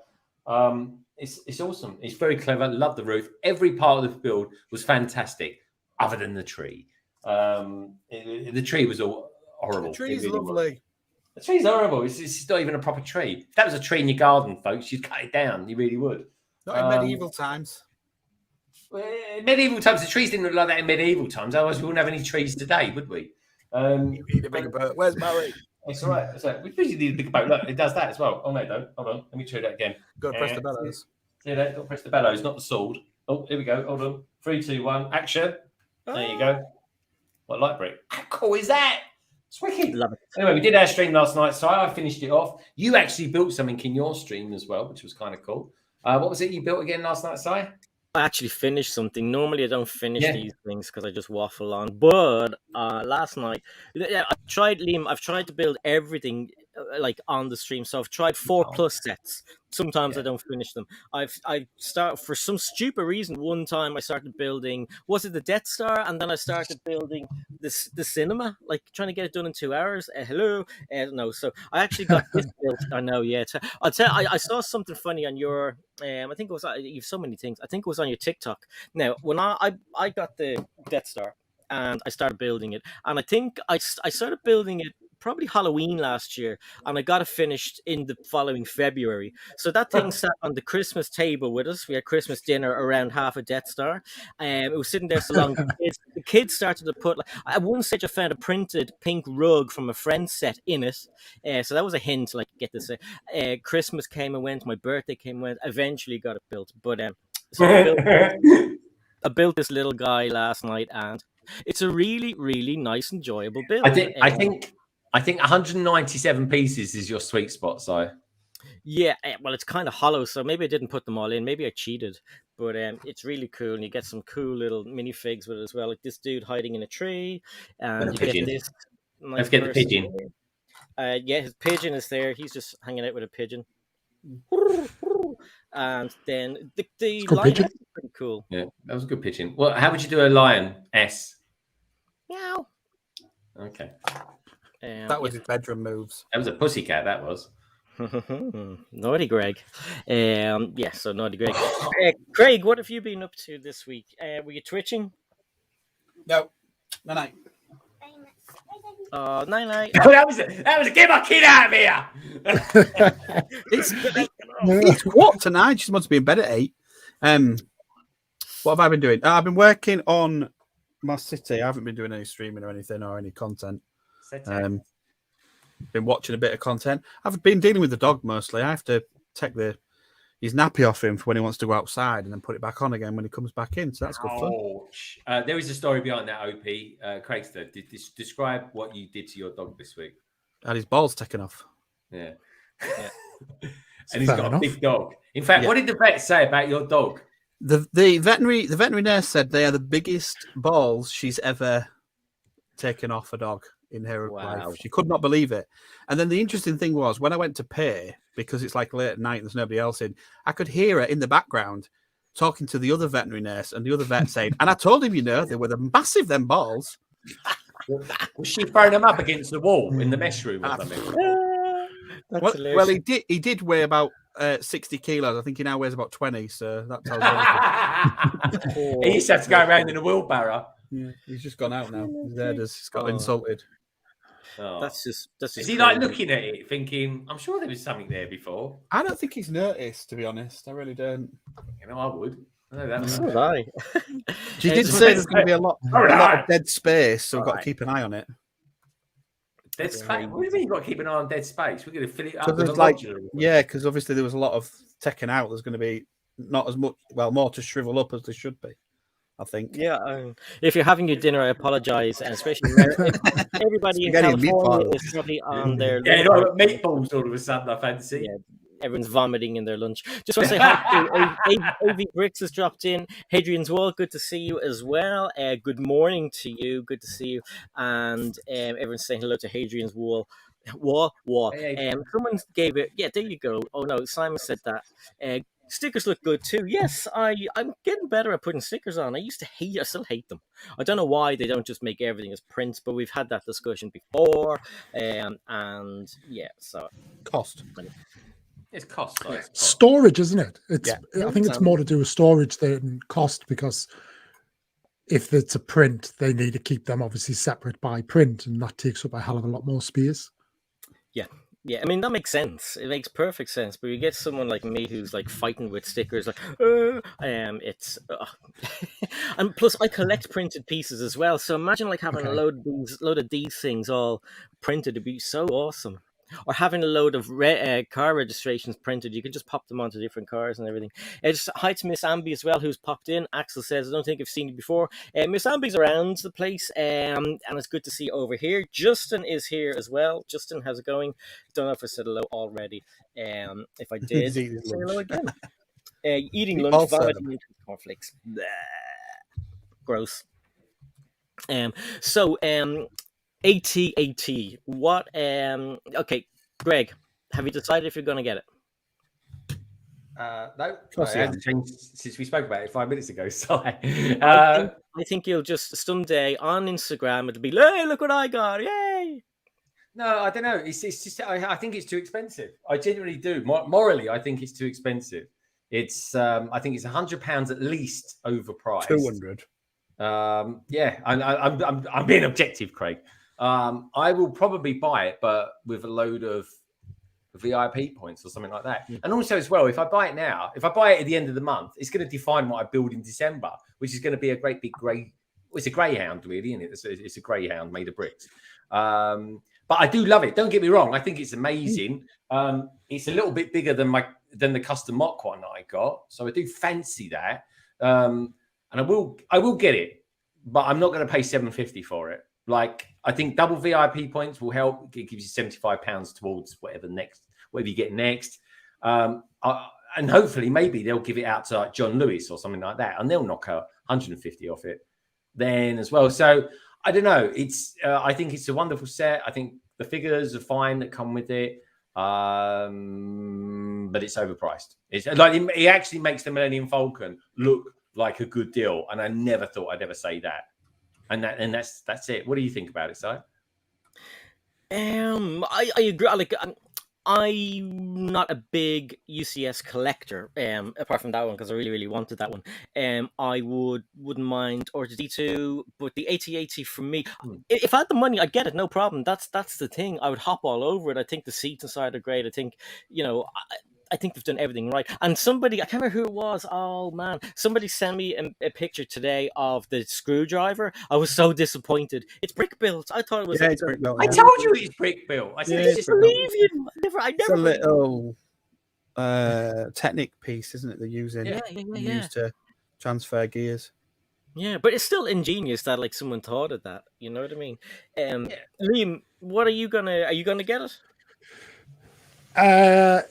It's awesome. It's very clever. Love the roof. Every part of the build was fantastic, other than the tree. The tree was all horrible. The tree's really lovely. Was. The tree's horrible. It's not even a proper tree. If that was a tree in your garden, folks, you'd cut it down. You really would. Not in medieval times. Well, in medieval times, the trees didn't look like that in medieval times. Otherwise, we wouldn't have any trees today, would we? You need a bigger boat. Where's Barry? It's all right. It's all right. We usually need a bigger boat. Look, it does that as well. Oh, no, don't. Hold on. Let me try that again. Go press the bellows. See that? Don't press the bellows, not the sword. Oh, here we go. Hold on. 3, 2, 1. Action. There you go. What light brick? How cool is that? It's wicked. Love it. Anyway, we did our stream last night, so I finished it off. You actually built something in your stream as well, which was kind of cool. What was it you built again last night, Si? I actually finished something. Normally, I don't finish these things because I just waffle on. But last night, I've tried to build everything like on the stream. So I've tried 4+ sets. Sometimes I don't finish them. I start for some stupid reason. One time I started building, was it the Death Star? And then I started building the cinema, like trying to get it done in 2 hours. Hello, no. So I actually got this built. I know, yeah. I'll tell. I saw something funny on your. I think it was. You've so many things. I think it was on your TikTok. Now, when I got the Death Star and I started building it, and I think I started building it probably Halloween last year, and I got it finished in the following February. So that thing sat on the Christmas table with us. We had Christmas dinner around half a Death Star. It was sitting there so long. The kids started to put, like, at one stage I found a printed pink rug from a friend's set in it. So that was a hint, like, get this. Christmas came and went. My birthday came and went. Eventually got it built. But so I built this little guy last night, and it's a really, really nice, enjoyable build. I think 197 pieces is your sweet spot, Si. Yeah, well, it's kind of hollow, so maybe I didn't put them all in. Maybe I cheated, but it's really cool, and you get some cool little minifigs with it as well, like this dude hiding in a tree, and you get this. Nice Let's get the pigeon. Yeah, his pigeon is there. He's just hanging out with a pigeon. And then the lion is pretty cool. Yeah, that was a good pigeon. Well, how would you do a lion? S. Meow. Okay. That was his bedroom moves. That was a pussycat, that was. Naughty Greg. So Naughty Greg. Craig, what have you been up to this week? Were you twitching? No. Night. Night. Oh, that was a get my kid out of here. It's what tonight? She's supposed to be in bed at 8. What have I been doing? I've been working on my city. I haven't been doing any streaming or anything or any content. Been watching a bit of content. I've been dealing with the dog mostly. I have to take his nappy off him for when he wants to go outside, and then put it back on again when he comes back in. So that's good fun. There is a story behind that, OP. Craigster, describe what you did to your dog this week. Had his balls taken off. Yeah. And he's got a big dog. In fact, what did the vet say about your dog? The veterinary nurse said they are the biggest balls she's ever taken off a dog in her life. She could not believe it. And then the interesting thing was, when I went to pay, because it's like late at night and there's nobody else in, I could hear her in the background talking to the other veterinary nurse, and the other vet saying, and I told him, they were massive, them balls. Was she throwing them up against the wall in the mesh room or something? Well, he did weigh about 60 kilos. I think he now weighs about 20, so that tells you. He used to have to go around in a wheelbarrow. Yeah, he's just gone out now. He's got insulted. Oh. That's just Is he crazy. like looking at it, thinking, "I'm sure there was something there before"? I don't think he's noticed, to be honest. I really don't. I would. I know that. So would I. She did say there's going to be a lot of dead space, so we've got to keep an eye on it. Dead space? What do you mean you've got to keep an eye on dead space? We're going to fill it up with because obviously there was a lot of taken out. There's going to be not as much, more to shrivel up as there should be, I think. Yeah, if you're having your dinner, I apologize, and especially everybody in California is probably on their. Yeah, meatballs all of a sudden, I fancy. Yeah, everyone's vomiting in their lunch. Just want to say hi to AV Bricks has dropped in. Hadrian's Wall, good to see you as well. Good morning to you. Good to see you. And everyone's saying hello to Hadrian's Wall. Someone gave it. Yeah, there you go. Oh no, Simon said that. Stickers look good too. Yes, I'm getting better at putting stickers on. I still hate them. I don't know why they don't just make everything as prints, but we've had that discussion before. And yeah, so cost. It's cost. Storage, isn't it? I think it's more to do with storage than cost, because if it's a print, they need to keep them obviously separate by print, and that takes up a hell of a lot more space. Yeah, I mean, that makes sense. It makes perfect sense. But you get someone like me who's like fighting with stickers, like, and plus I collect printed pieces as well. So imagine like having a load of these things all printed. It'd be so awesome. Or having a load of car registrations printed, you can just pop them onto different cars and everything. Just hi to Miss Ambi as well, who's popped in. Axel says, I don't think I've seen you before. Miss Ambi's around the place, and it's good to see you over here. Justin is here as well. Justin, how's it going? Don't know if I said hello already. If I did, say hello again. Eating lunch, vomiting cornflakes. Gross. AT, what, okay, Greg, have you decided if you're going to get it? No, I haven't changed since we spoke about it 5 minutes ago. So I think you'll just someday on Instagram, it'll be, hey, look what I got, yay! No, I don't know. It's just, I think it's too expensive. I genuinely do. Morally, I think it's too expensive. It's, I think it's £100 at least overpriced. 200. Yeah, I'm being objective, Craig. I will probably buy it, but with a load of VIP points or something like that. And also as well, if I buy it now, if I buy it at the end of the month, it's going to define what I build in December, which is going to be a great big grey. Well, it's a greyhound, really, isn't it? It's a greyhound made of bricks. But I do love it. Don't get me wrong. I think it's amazing. It's a little bit bigger than the custom mock one that I got, so I do fancy that. And I will get it, but I'm not going to pay $750 for it. Like, I think double VIP points will help. It gives you £75 towards whatever you get next. And hopefully, maybe they'll give it out to like John Lewis or something like that, and they'll knock out 150 off it then as well. So I don't know. It's I think it's a wonderful set. I think the figures are fine that come with it, but it's overpriced. It's like it actually makes the Millennium Falcon look like a good deal, and I never thought I'd ever say that. And that's it. What do you think about it, Si? I agree. Like, I'm not a big UCS collector, apart from that one, because I really, really wanted that one. I wouldn't mind RTD2, but the AT-AT for me, if I had the money, I'd get it, no problem. That's the thing. I would hop all over it. I think the seats inside are great. I think, I think they've done everything right. And somebody, I can't remember who it was. Oh, man. Somebody sent me a picture today of the screwdriver. I was so disappointed. It's brick built. I thought it was... Yeah, it's brick built. I told you it's brick built. I said, just believe you. I never... It's a little Technic piece, isn't it? They're using used to transfer gears. Yeah, but it's still ingenious that like someone thought of that. You know what I mean? Liam, what are you gonna get it?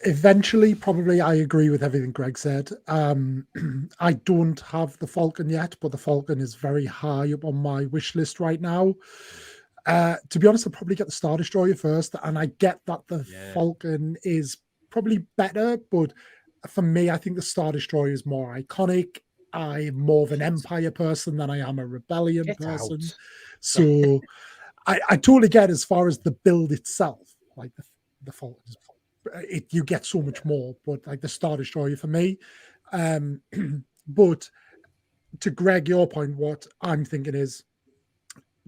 Eventually, probably. I agree with everything Greg said. I don't have the Falcon yet, but the Falcon is very high up on my wish list right now. To be honest, I'll probably get the Star Destroyer first, and I get that the Falcon is probably better, but for me, I think the Star Destroyer is more iconic. I'm more of an Empire person than I am a Rebellion person. So I totally get as far as the build itself, like the Falcon is you get so much more, but like the Star Destroyer for me. But to Greg, your point, what I'm thinking is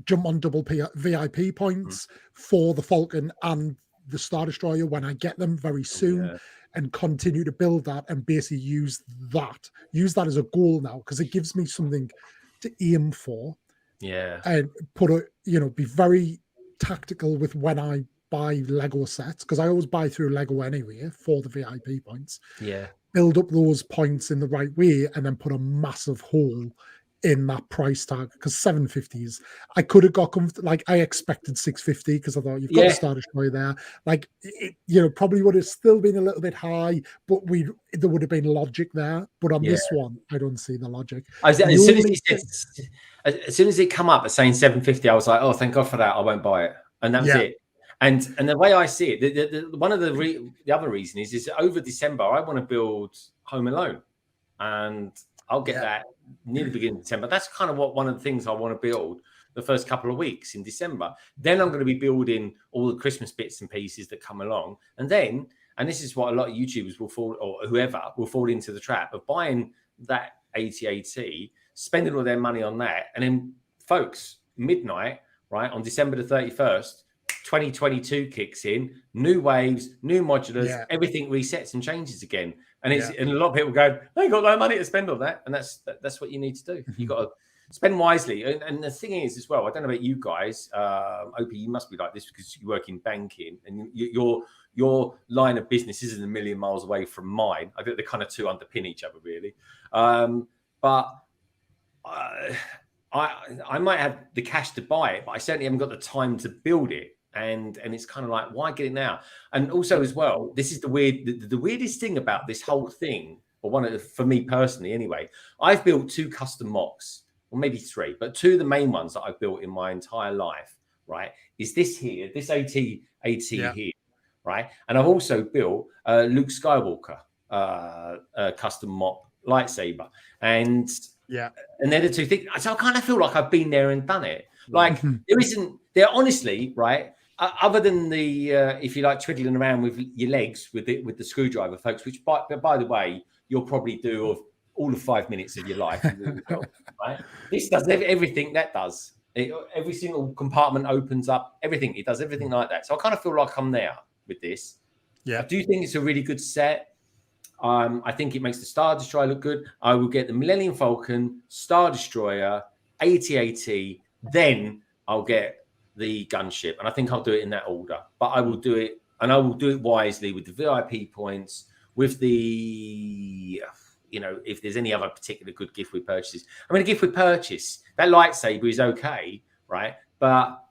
jump on double VIP points for the Falcon and the Star Destroyer when I get them very soon, and continue to build that and basically use that as a goal now, because it gives me something to aim for. Yeah, and be very tactical with when I buy Lego sets, because I always buy through Lego anyway for the VIP points. Yeah, build up those points in the right way, and then put a massive hole in that price tag, because 750 is, I could have got like I expected 650 because I thought you've got a Star Destroyer there. Like probably would have still been a little bit high, but there would have been logic there. But on this one, I don't see the logic. As soon as it come up as saying 750, I was like, oh, thank God for that. I won't buy it, and that was it. And the way I see it, one of the other reason is over December I want to build Home Alone, and I'll get that near the beginning of December. That's kind of one of the things I want to build the first couple of weeks in December. Then I'm going to be building all the Christmas bits and pieces that come along, and this is what a lot of YouTubers will fall, or whoever will fall into the trap of buying that AT-AT, spending all their money on that, and then folks, midnight, right, on December the 31st. 2022 kicks in, new waves, new modulars, everything resets and changes again. And and a lot of people go, I ain't got no money to spend on that. And that's what you need to do. You got to spend wisely. And the thing is as well, I don't know about you guys, OP, you must be like this because you work in banking and your line of business isn't a million miles away from mine. I think the kind of two underpin each other really. But I might have the cash to buy it, but I certainly haven't got the time to build it. And it's kind of like, why get it now? And also as well, this is the weirdest thing about this whole thing, or for me personally anyway. I've built 2 custom mocks, or maybe 3, but 2 of the main ones that I've built in my entire life, right, is this here, this AT here, right? And I've also built Luke Skywalker custom mock lightsaber, and they're the 2 things. So I kind of feel like I've been there and done it. Like there honestly, right? Other than the if you like twiddling around with your legs with the screwdriver, folks, which by the way, you'll probably do of all of 5 minutes of your life, right? This does everything that does. Every single compartment opens up, everything. It does everything like that. So I kind of feel like I'm there with this. I do think it's a really good set. I think it makes the Star Destroyer look good. I will get the Millennium Falcon, Star Destroyer, AT-AT, then I'll get the gunship, and I think I'll do it in that order. But I will do it, and I will do it wisely with the VIP points, with the, if there's any other particular good gift with purchases. I mean, a gift with purchase, that lightsaber is okay, right? But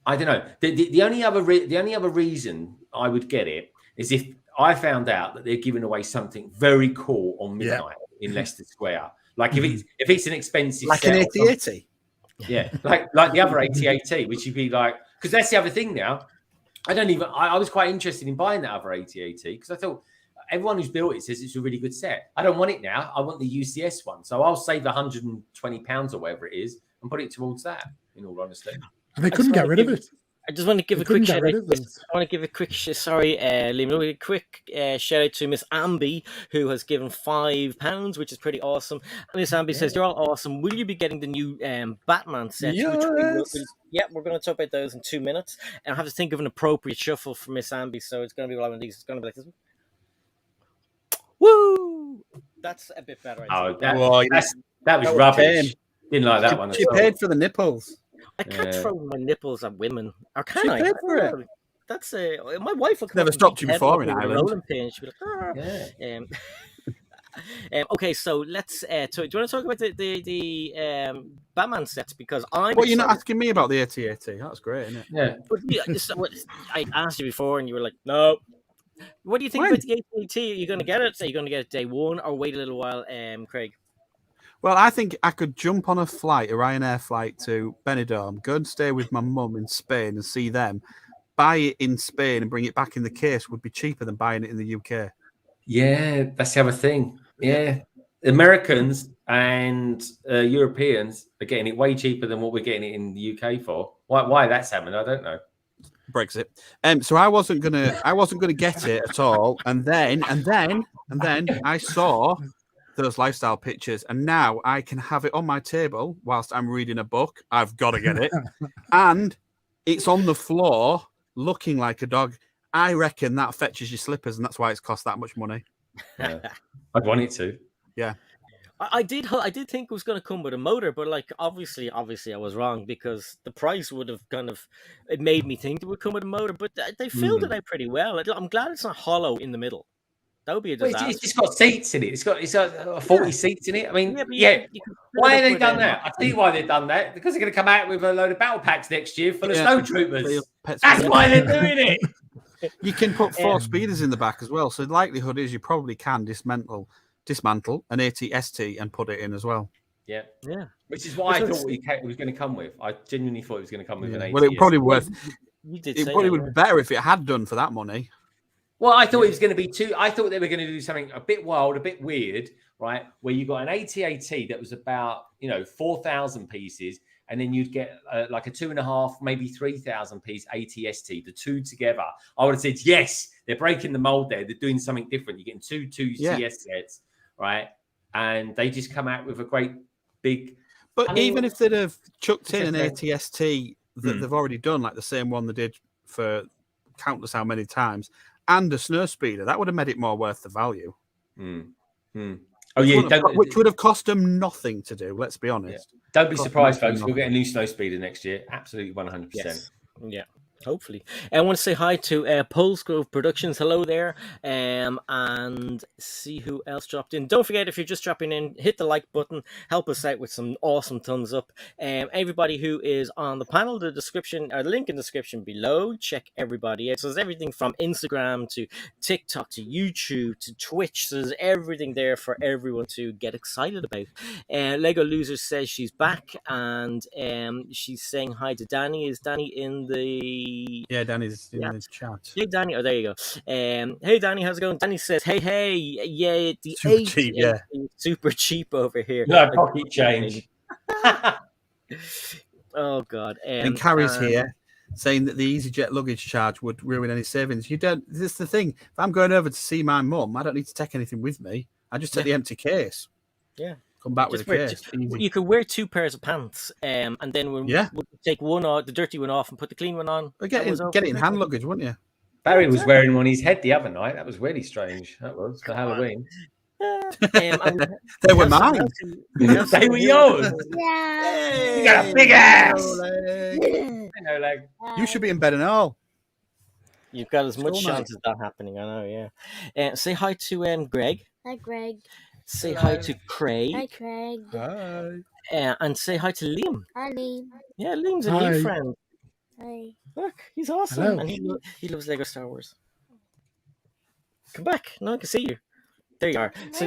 I don't know. The only other reason I would get it is if I found out that they're giving away something very cool on midnight in Leicester Square. Like if it's an expensive, like an AT-AT. Yeah, like the other AT-AT, which you'd be like, because that's the other thing now. I was quite interested in buying that other AT-AT because I thought everyone who's built it says it's a really good set. I don't want it now. I want the UCS one. So I'll save £120 or whatever it is and put it towards that, in all honesty. And they couldn't get rid of it. I just want to give a quick shout out. I want to give a quick Liam, a quick shout out to Miss Ambi, who has given £5, which is pretty awesome. And Miss Ambi says, "You're all awesome. Will you be getting the new Batman sets?" Yes. We're going to talk about those in 2 minutes. And I have to think of an appropriate shuffle for Miss Ambi, so it's going to be one of these. It's going to be like this. Woo! That's a bit better. That was rubbish. Didn't like that one. She paid for the nipples. I can't throw my nipples at women, or can I? Paid for it. That's my wife will come never stopped you before in Ireland. She'll be like, okay, so let's. Do you want to talk about the Batman sets? Because you're not asking me about the AT-AT. That's great, isn't it? Yeah. But I asked you before, and you were like, no. What do you think about the AT-AT? Are you going to get it? Are you going to get it day one, or wait a little while, Craig? Well, I think I could jump on a Ryanair flight to Benidorm, go and stay with my mum in Spain and see them. Buy it in Spain and bring it back in the case would be cheaper than buying it in the UK. Yeah, that's the other thing. Yeah. Americans and Europeans are getting it way cheaper than what we're getting it in the UK for. Why that's happening, I don't know. Brexit. So I wasn't gonna get it at all. And then I saw those lifestyle pictures, and now I can have it on my table whilst I'm reading a book. I've got to get it. And it's on the floor looking like a dog. I reckon that fetches your slippers, and that's why it's cost that much money. Yeah. I'd want it to. Yeah. I did think it was going to come with a motor, but like obviously I was wrong, because the price would have it made me think it would come with a motor, but they filled it out pretty well. I'm glad it's not hollow in the middle. That would be a Well, disaster. it's got seats in it. It's got 40 seats in it. I mean, You could why have they with done that? I'll tell you why they've done that. Because they're going to come out with a load of battle packs next year full of snowtroopers. That's why they're doing it. You can put 4 speeders in the back as well. So the likelihood is you probably can dismantle an AT-ST and put it in as well. Yeah. Which is Which why I thought it was going to come with. I genuinely thought it was going to come with an AT. Well, it probably worth. It probably would be better if it had done for that money. Well, I thought it was going to be I thought they were going to do something a bit wild, a bit weird, right? Where you got an AT-AT that was about 4,000 pieces, and then you'd get like a 2.5, maybe 3,000 piece AT-ST, the two together. I would have said yes. They're breaking the mold there. They're doing something different. You're getting two TS sets, right? And they just come out with a great big. But even if they'd have chucked in an AT-ST that they've already done, like the same one they did for countless how many times, and a snow speeder, that would have made it more worth the value. Oh yeah, which would have cost them nothing to do. Let's be honest. Don't be surprised, folks. We'll get a new snow speeder next year. Absolutely, 100%. Yes. Yeah. Hopefully. I want to say hi to Polesgrove Productions. Hello there. And see who else dropped in. Don't forget, if you're just dropping in, hit the like button. Help us out with some awesome thumbs up. Everybody who is on the panel, the link in the description below, check everybody out. So there's everything from Instagram to TikTok to YouTube to Twitch. So there's everything there for everyone to get excited about. Lego Loser says she's back, and she's saying hi to Danny. Is Danny in the... Yeah, Danny's in the chat. Hey, Danny. Oh, there you go. Hey, Danny, how's it going? Danny says, hey, yeah, the super cheap, super cheap over here. No pocket change. Oh, God. And Carrie's here saying that the EasyJet luggage charge would ruin any savings. You don't. This is the thing. If I'm going over to see my mum, I don't need to take anything with me. I just take the empty case. Yeah. Come back with a case. You could wear 2 pairs of pants, and then we'll take one off, the dirty one off, and put the clean one on. Get it in hand luggage, wouldn't you? Barry was wearing one on his head the other night. That was really strange. That was for Halloween. They were mine. They were yours. Yeah. You got a big ass. No leg. You should be in bed and all. You've got as much chance as that happening. I know. Yeah. Say hi to Greg. Hi, Greg. Say hi to Craig. Hi, Craig. Hi. And say hi to Liam. Hi, Liam. Yeah, Liam's a new friend. Hi. Look, he's awesome. Hello. And he loves Lego Star Wars. Come back. No one can see you. There you are. So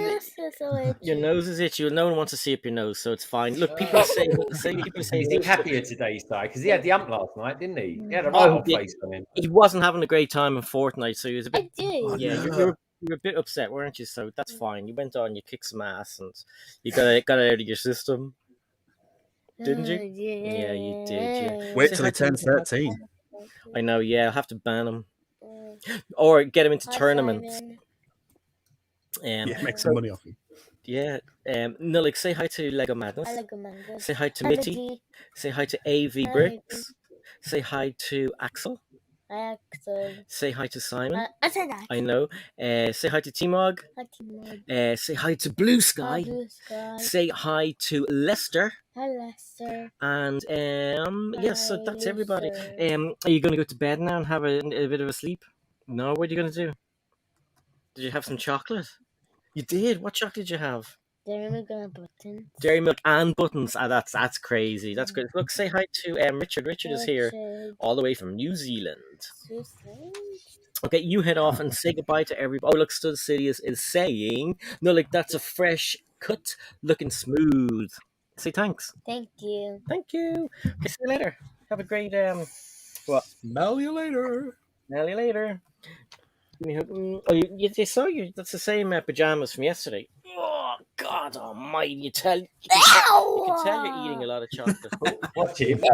your nose is itchy. No one wants to see up your nose, so it's fine. Look, people say he's happier today, Si, because he had the ump last night, didn't he? He had a right old face on him. He wasn't having a great time in Fortnite, so he was a bit. I did. Yeah, you were a bit upset, weren't you? So that's fine. You went on, you kicked some ass, and you got it out of your system, didn't you? Yeah, you did. Yeah. Wait till he turns 13. I know. Yeah, I'll have to ban him, or get him into tournaments. Make some money off him. Yeah. No, like say hi to Lego Madness. Say hi to Mitty. Say hi to AV Bricks. Say hi to Axel. Hi, Axel. Say hi to Simon. I said that. I know. Say hi to T-Mog. Hi, T-Mog. Say hi to Blue Sky. Hi, Blue Sky. Say hi to Lester. Hi, Lester. And yes, so that's everybody. Are you going to go to bed now and have a bit of a sleep? No, what are you going to do? Did you have some chocolate? You did. What chocolate did you have? Dairy Milk and buttons. Dairy Milk and buttons. That's crazy. That's great. Look, say hi to Richard. Richard is here, all the way from New Zealand. Okay, you head off and say goodbye to everybody. Oh, look, Stud Sidious is saying, no, like that's a fresh cut, looking smooth. Say thanks. Thank you. Thank you. Okay, see you later. Have a great what? Smell you later. Smell you later. Oh, you saw you. That's the same pajamas from yesterday. Oh God Almighty! You can tell you're eating a lot of chocolate. Watch it.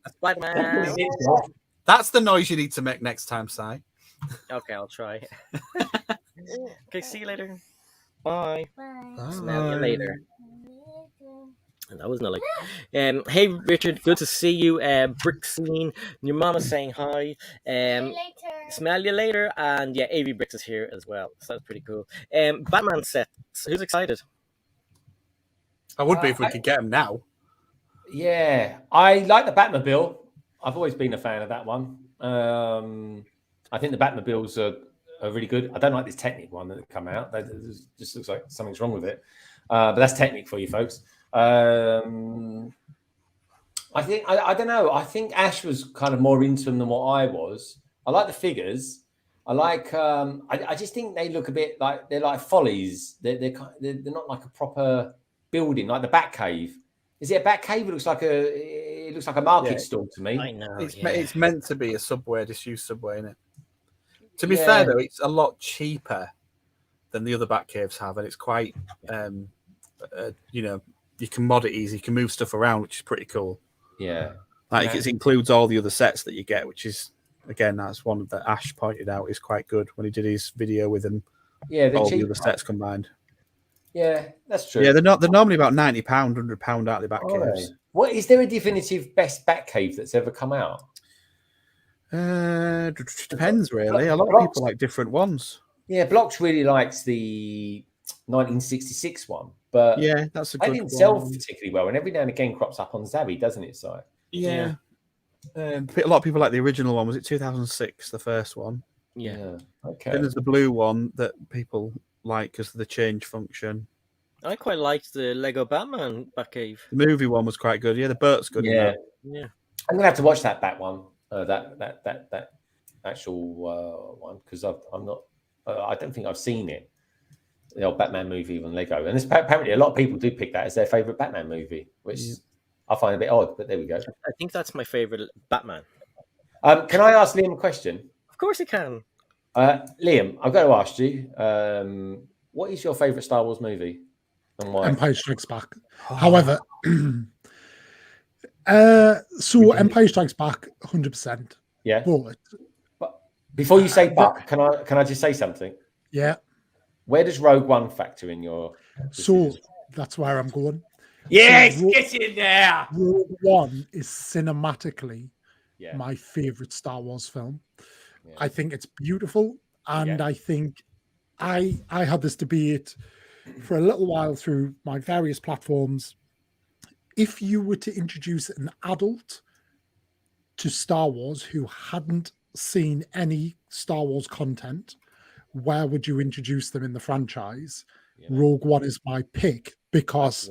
Spider-Man. That's the noise you need to make next time, Si. Okay, I'll try. Okay, see you later. Bye. Bye. Smell you later. That was not like. Hey Richard, good to see you. Brick Scene, your mama saying hi. Smell you later, and yeah, AV Bricks is here as well. So that's pretty cool. Batman sets. Who's excited? I would be if we could get him now. Yeah, I like the Batmobile. I've always been a fan of that one. I think the Batmobiles are really good. I don't like this Technic one that come out. That just looks like something's wrong with it. But that's Technic for you folks. I think I don't know. I think Ash was kind of more into them than what I was. I like the figures. I like. I just think they look a bit like they're like follies. They're not like a proper building, like the Batcave. Is it a Batcave? It looks like a market stall to me. I know. It's meant to be a subway, disused subway, isn't it? To be fair though, it's a lot cheaper than the other Batcaves have, and it's quite you can mod it easy, you can move stuff around, which is pretty cool. Yeah. Like it includes all the other sets that you get, which is again, that's one that Ash pointed out is quite good when he did his video with them. Yeah, all the other sets combined. Yeah, that's true. Yeah, they're normally about £90, £100 out the Batcaves. What is there a definitive best Batcave that's ever come out? Depends really. A lot of people like different ones. Yeah, Blocks really likes the 1966 one, but yeah, that's a good one. It didn't sell particularly well, and every now and again crops up on Zabby, doesn't it? So yeah. A lot of people like the original one. Was it 2006, the first one? Yeah. Okay. Then there's the blue one that people like because of the change function. I quite liked the Lego Batman Batcave. The movie one was quite good. Yeah, the Bert's good. Yeah. Yeah. I'm gonna have to watch that Bat one. That actual one because I'm not. I don't think I've seen it. The old Batman movie on Lego, and apparently a lot of people do pick that as their favorite Batman movie, which I find a bit odd. But there we go. I think that's my favorite Batman. Can I ask Liam a question? Of course, you can. Liam, I've got to ask you. What is your favorite Star Wars movie and why? Empire Strikes Back. However, Empire Strikes Back, 100%. Yeah. But before you say Buck, can I just say something? Yeah. Where does Rogue One factor in your decision? So that's where I'm going. Yes, get in there. Rogue One is cinematically my favorite Star Wars film. Yeah. I think it's beautiful, and I think I had this debate for a little while through my various platforms. If you were to introduce an adult to Star Wars who hadn't seen any Star Wars content, where would you introduce them in the franchise? Rogue One is my pick because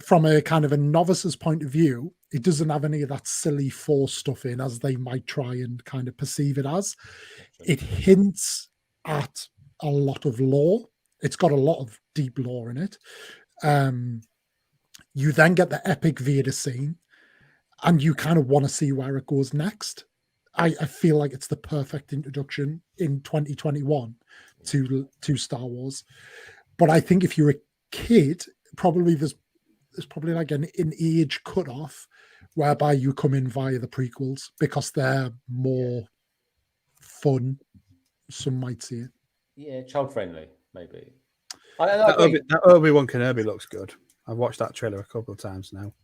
from a kind of a novice's point of view, it doesn't have any of that silly Force stuff in as they might try and kind of perceive it as. It hints at a lot of lore. It's got a lot of deep lore in it. You then get the epic Vader scene and you kind of want to see where it goes next. I feel like it's the perfect introduction in 2021 to Star Wars. But I think if you're a kid, probably there's probably like an age cutoff whereby you come in via the prequels because they're more fun. Some might see it. Yeah, child friendly, maybe. That Obi-Wan Kenobi looks good. I've watched that trailer a couple of times now.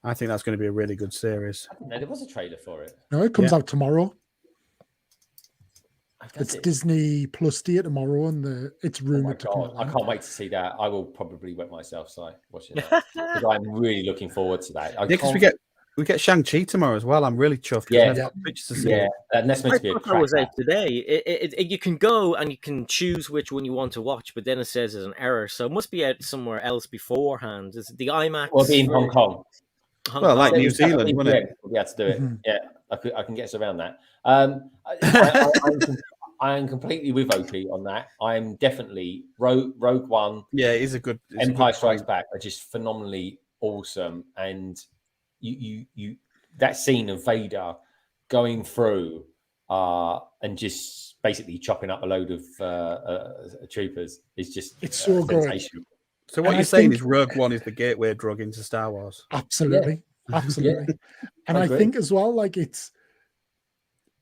I think that's going to be a really good series. I didn't know there was a trailer for it. No, it comes out tomorrow. It's Disney Plus Day tomorrow, and it's rumored to come out. I can't wait to see that. I will probably wet myself watching that because I'm really looking forward to that. Because we get Shang-Chi tomorrow as well. I'm really chuffed. Pictures to see. Yeah, and that's meant to be a crack. Was out today. You can go and you can choose which one you want to watch, but then it says there's an error, so it must be out somewhere else beforehand. Is it the IMAX? Or be in Hong Kong. Well, like New Zealand, wouldn't it? We'll be able to do it. Mm-hmm. Yeah, I can get us around that. I am completely with OP on that. I'm definitely Rogue One. Yeah, it is a good. Empire Strikes Back are just phenomenally awesome, and you that scene of Vader going through and just basically chopping up a load of troopers is just so good. So what you're saying is Rogue One is the gateway drug into Star Wars? Absolutely. Yeah. Absolutely. Yeah. And I think as well, like it's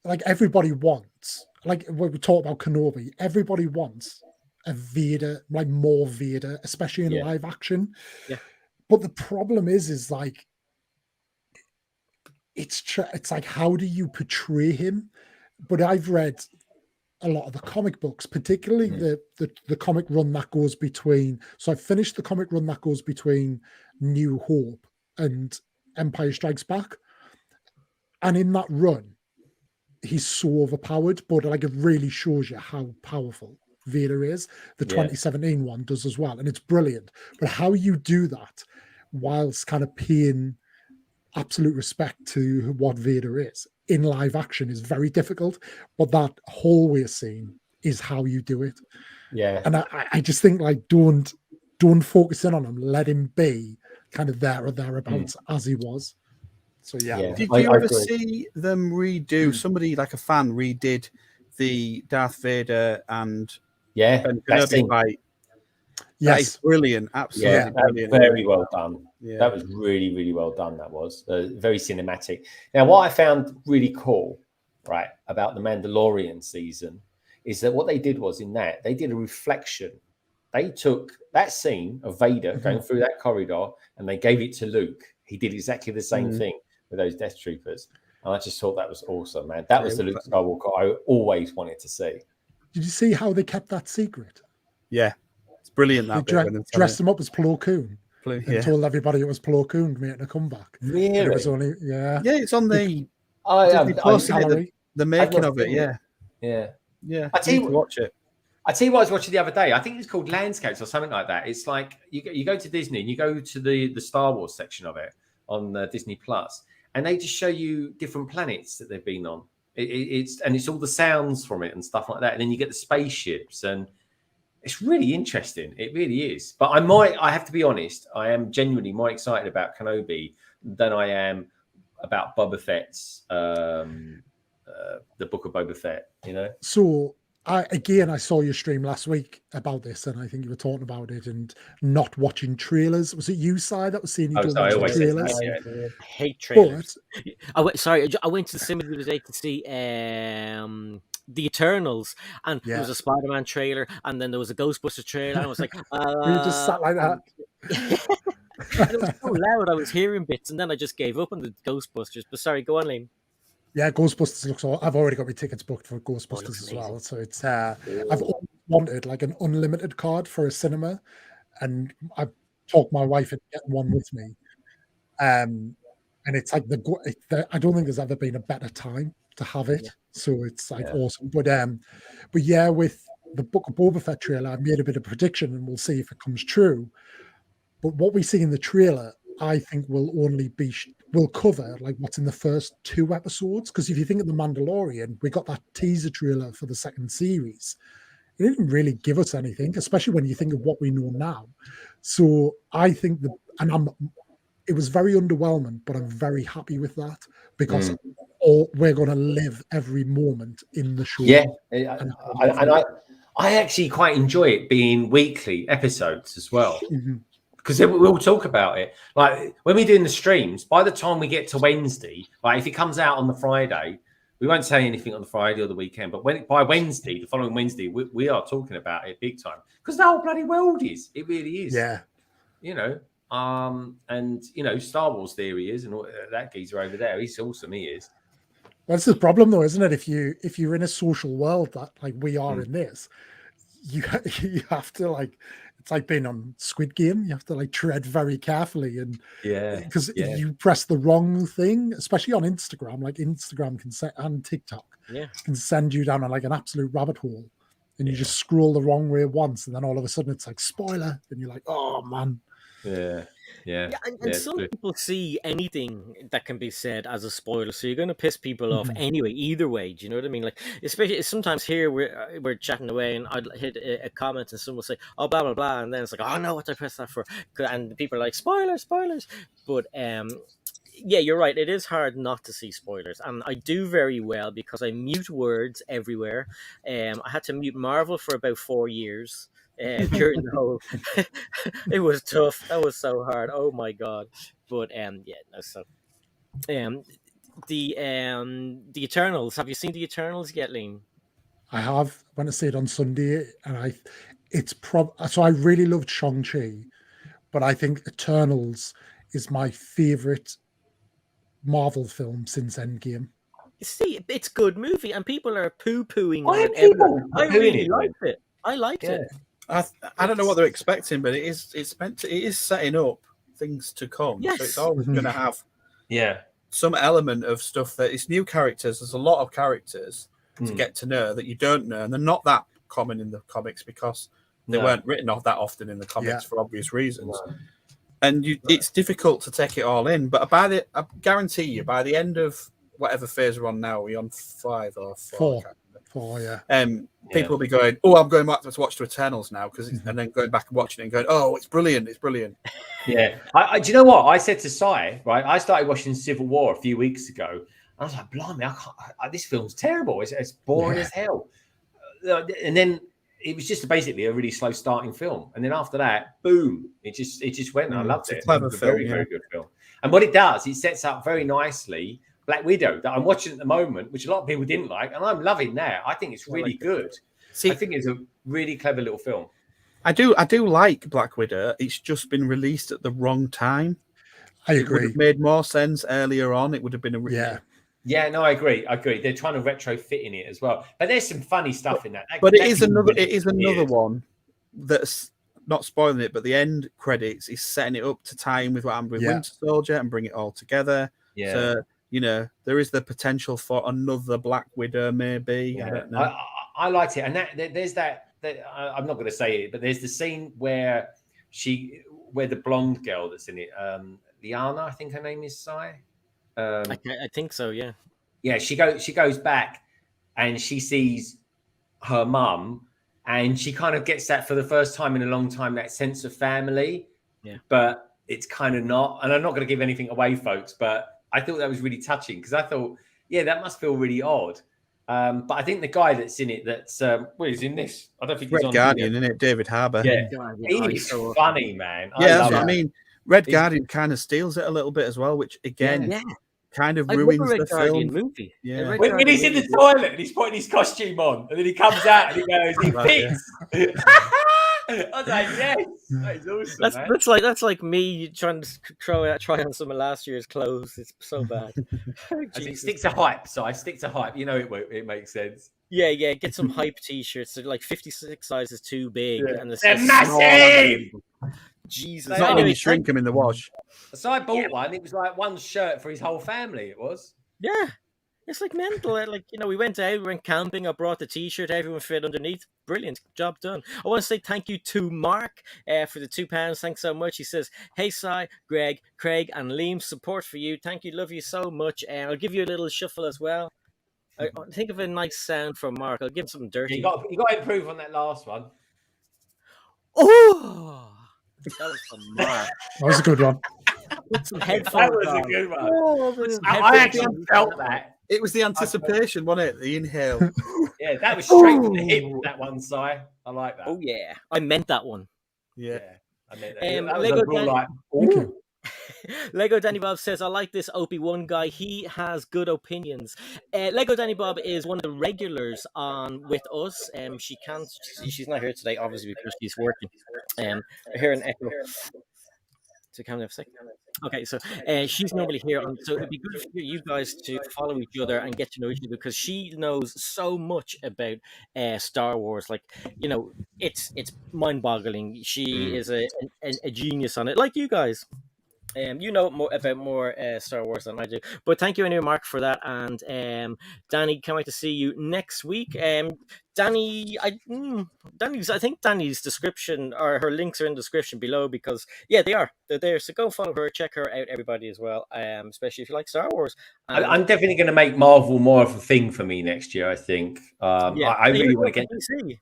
like everybody wants, like when we talk about Kenobi, everybody wants a Vader, like more Vader, especially in live action. Yeah. But the problem is like it's like how do you portray him? But I've read a lot of the comic books, particularly the comic run that goes between. So I finished the comic run that goes between New Hope and Empire Strikes Back, and in that run, he's so overpowered, but like it really shows you how powerful Vader is. The 2017 one does as well, and it's brilliant. But how you do that whilst kind of paying absolute respect to what Vader is in live action is very difficult. But that hallway scene is how you do it. Yeah. And I just think like don't focus in on him. Let him be kind of there or thereabouts as he was. So yeah. Did you ever see them redo? Somebody like a fan redid the Darth Vader and Ben Kenobi fight. Yes, that is brilliant. Absolutely brilliant. Very well done. Yeah. That was really, really well done. That was very cinematic. Now, what I found really cool, right, about the Mandalorian season is that what they did was in that they did a reflection. They took that scene of Vader going through that corridor and they gave it to Luke. He did exactly the same thing with those Death Troopers. And I just thought that was awesome, man. That was the Luke Skywalker I always wanted to see. Did you see how they kept that secret? Yeah. It's brilliant that they dressed him up as Plo Koon and told everybody it was Plo Koon making a comeback. Really? It was only, yeah, it's on the making of it. Yeah. I tell you, watch it. I tell you what I was watching the other day. I think it's called Landscapes or something like that. It's like you go to Disney and you go to the Star Wars section of it on Disney Plus, and they just show you different planets that they've been on. It's all the sounds from it and stuff like that, and then you get the spaceships, and it's really interesting. It really is. But I have to be honest, I am genuinely more excited about Kenobi than I am about Boba Fett's the Book of Boba Fett. You know. So I saw your stream last week about this, and I think you were talking about it and not watching trailers. Was it you, Si, that was saying you don't watch trailers? I hate trailers. I went to the cinema the other day to see The Eternals, and there was a Spider-Man trailer, and then there was a Ghostbusters trailer, and I was like, you just sat like that. And it was so loud, I was hearing bits, and then I just gave up on the Ghostbusters. But sorry, go on, Liam. Yeah, Ghostbusters looks. I've already got my tickets booked for Ghostbusters as well. So it's. I've always wanted like an unlimited card for a cinema, and I've talked my wife into getting one with me. And it's like I don't think there's ever been a better time to have it. So it's like awesome. But yeah, with the Book of Boba Fett trailer, I made a bit of prediction, and we'll see if it comes true. But what we see in the trailer, I think will cover like what's in the first 2 episodes. Because if you think of The Mandalorian, we got that teaser trailer for the second series. It didn't really give us anything, especially when you think of what we know now. So I think it was very underwhelming, but I'm very happy with that because we're going to live every moment in the show. Yeah, I actually quite enjoy it being weekly episodes as well. Because we'll talk about it. Like when we're doing the streams, by the time we get to Wednesday, like if it comes out on the Friday, we won't say anything on the Friday or the weekend. But by Wednesday, the following Wednesday, we are talking about it big time. Because the whole bloody world is. It really is. Yeah. You know, and you know, Star Wars theory is, and all, that geezer over there, he's awesome. He is. That's the problem, though, isn't it? If you're in a social world that like we are in this, you have to like. It's like being on Squid Game. You have to like tread very carefully, and because if you press the wrong thing, especially on Instagram, like Instagram and TikTok, can send you down on like an absolute rabbit hole, and you just scroll the wrong way once, and then all of a sudden it's like spoiler, and you're like, oh man. And some people see anything that can be said as a spoiler, so you're going to piss people off anyway. Either way, do you know what I mean? Like, especially sometimes here we're chatting away, and I'd hit a comment, and someone will say, "Oh, blah blah blah," and then it's like, "Oh no, what did I press that for?" And people are like, "Spoilers." But yeah, you're right. It is hard not to see spoilers, and I do very well because I mute words everywhere. I had to mute Marvel for about 4 years. During the whole it was tough. That was so hard. Oh my god. But the Eternals, have you seen the Eternals yet, Liam? I have. Went to see it on Sunday, and so I really loved Shang-Chi, but I think Eternals is my favorite Marvel film since Endgame. You see, it's a good movie, and people are poo-pooing on it. I really liked it. I liked it. I don't know what they're expecting, but it is setting up things to come. Yes. So it's always going to have some element of stuff that it's new characters. There's a lot of characters to get to know that you don't know, and they're not that common in the comics because they weren't written off that often in the comics for obvious reasons. And it's difficult to take it all in. But I guarantee you, by the end of whatever phase we're on now, we're on 5 or 4. 4, yeah. People will be going, "Oh, I'm going back to watch the Eternals now," and then going back and watching it and going, "Oh, it's brilliant! It's brilliant." Yeah. Do you know what I said to Sai? Right, I started watching Civil War a few weeks ago. I was like, "Blimey, this film's terrible. It's boring as hell." And then it was just basically a really slow starting film, and then after that, boom! It just went. I loved it. It's a clever film, very good film. And what it does, it sets up very nicely Black Widow that I'm watching at the moment, which a lot of people didn't like, and I'm loving that. I think it's really good. See, I think it's a really clever little film. I do like Black Widow. It's just been released at the wrong time. I agree. It would have made more sense earlier on. It would have been Yeah, no, I agree. They're trying to retrofit in it as well. But there's some funny stuff in that. But it is another one that's not spoiling it, but the end credits is setting it up to tie in with what happened with Winter Soldier and bring it all together. Yeah. So, there is the potential for another Black Widow, maybe. Yeah. I don't know. I liked it. And there's that I'm not going to say it, but there's the scene where the blonde girl that's in it, Liana, I think her name is, Sai. I think so, yeah. Yeah, she goes back and she sees her mum, and she kind of gets that for the first time in a long time, that sense of family. Yeah. But it's kind of not. And I'm not going to give anything away, folks, but I thought that was really touching because I thought, that must feel really odd. But I think the guy that's in it, he's in this. I don't think he's Red Guardian, isn't it? David Harbour. Yeah, he's funny, man. That's what I mean. Red Guardian kind of steals it a little bit as well, which again kind of ruins the film. Movie. Yeah. When he's in the toilet and he's putting his costume on, and then he comes out and he goes, he fits. I was like, yes, that is awesome. That's like me trying to try on some of last year's clothes. It's so bad. Stick to hype, so I stick to hype. It makes sense. Yeah. Get some hype t-shirts. They're like 56 sizes too big, and they're massive. Jesus, it's not when you shrink them in the wash. So I bought one. It was like one shirt for his whole family. It was. Yeah. It's like mental. Like, we went out, we went camping. I brought the t-shirt. Everyone fit underneath. Brilliant. Job done. I want to say thank you to Mark for the £2. Thanks so much. He says, "Hey, Sai, Greg, Craig, and Liam, support for you. Thank you. Love you so much. And I'll give you a little shuffle as well." I think of a nice sound from Mark. I'll give him something dirty. You got to improve on that last one. Oh, that was from Mark. That was a good one. Put some headphones That was a good one. Oh, I actually felt that. It was the anticipation, wasn't it? The inhale. Yeah, that was straight to the hip, that one, Si. I like that. Oh, yeah. I meant that one. Yeah. I meant that. That was a real Lego Danny Bob says, "I like this OPIE WAN guy. He has good opinions." Lego Danny Bob is one of the regulars on with us. She's not here today, obviously, because she's working. I hear an echo. So can we have a second? Okay, so she's normally here, so it'd be good for you guys to follow each other and get to know each other, because she knows so much about Star Wars. Like, it's mind-boggling. She is a genius on it, like you guys. You know more Star Wars than I do. But thank you anyway, Mark, for that. And Danny, can't wait to see you next week. Danny, I think Danny's description, or her links are in the description below, because they're there. So go follow her, check her out, everybody, as well. Especially if you like Star Wars. I'm definitely going to make Marvel more of a thing for me next year, I think. I really want to get DC.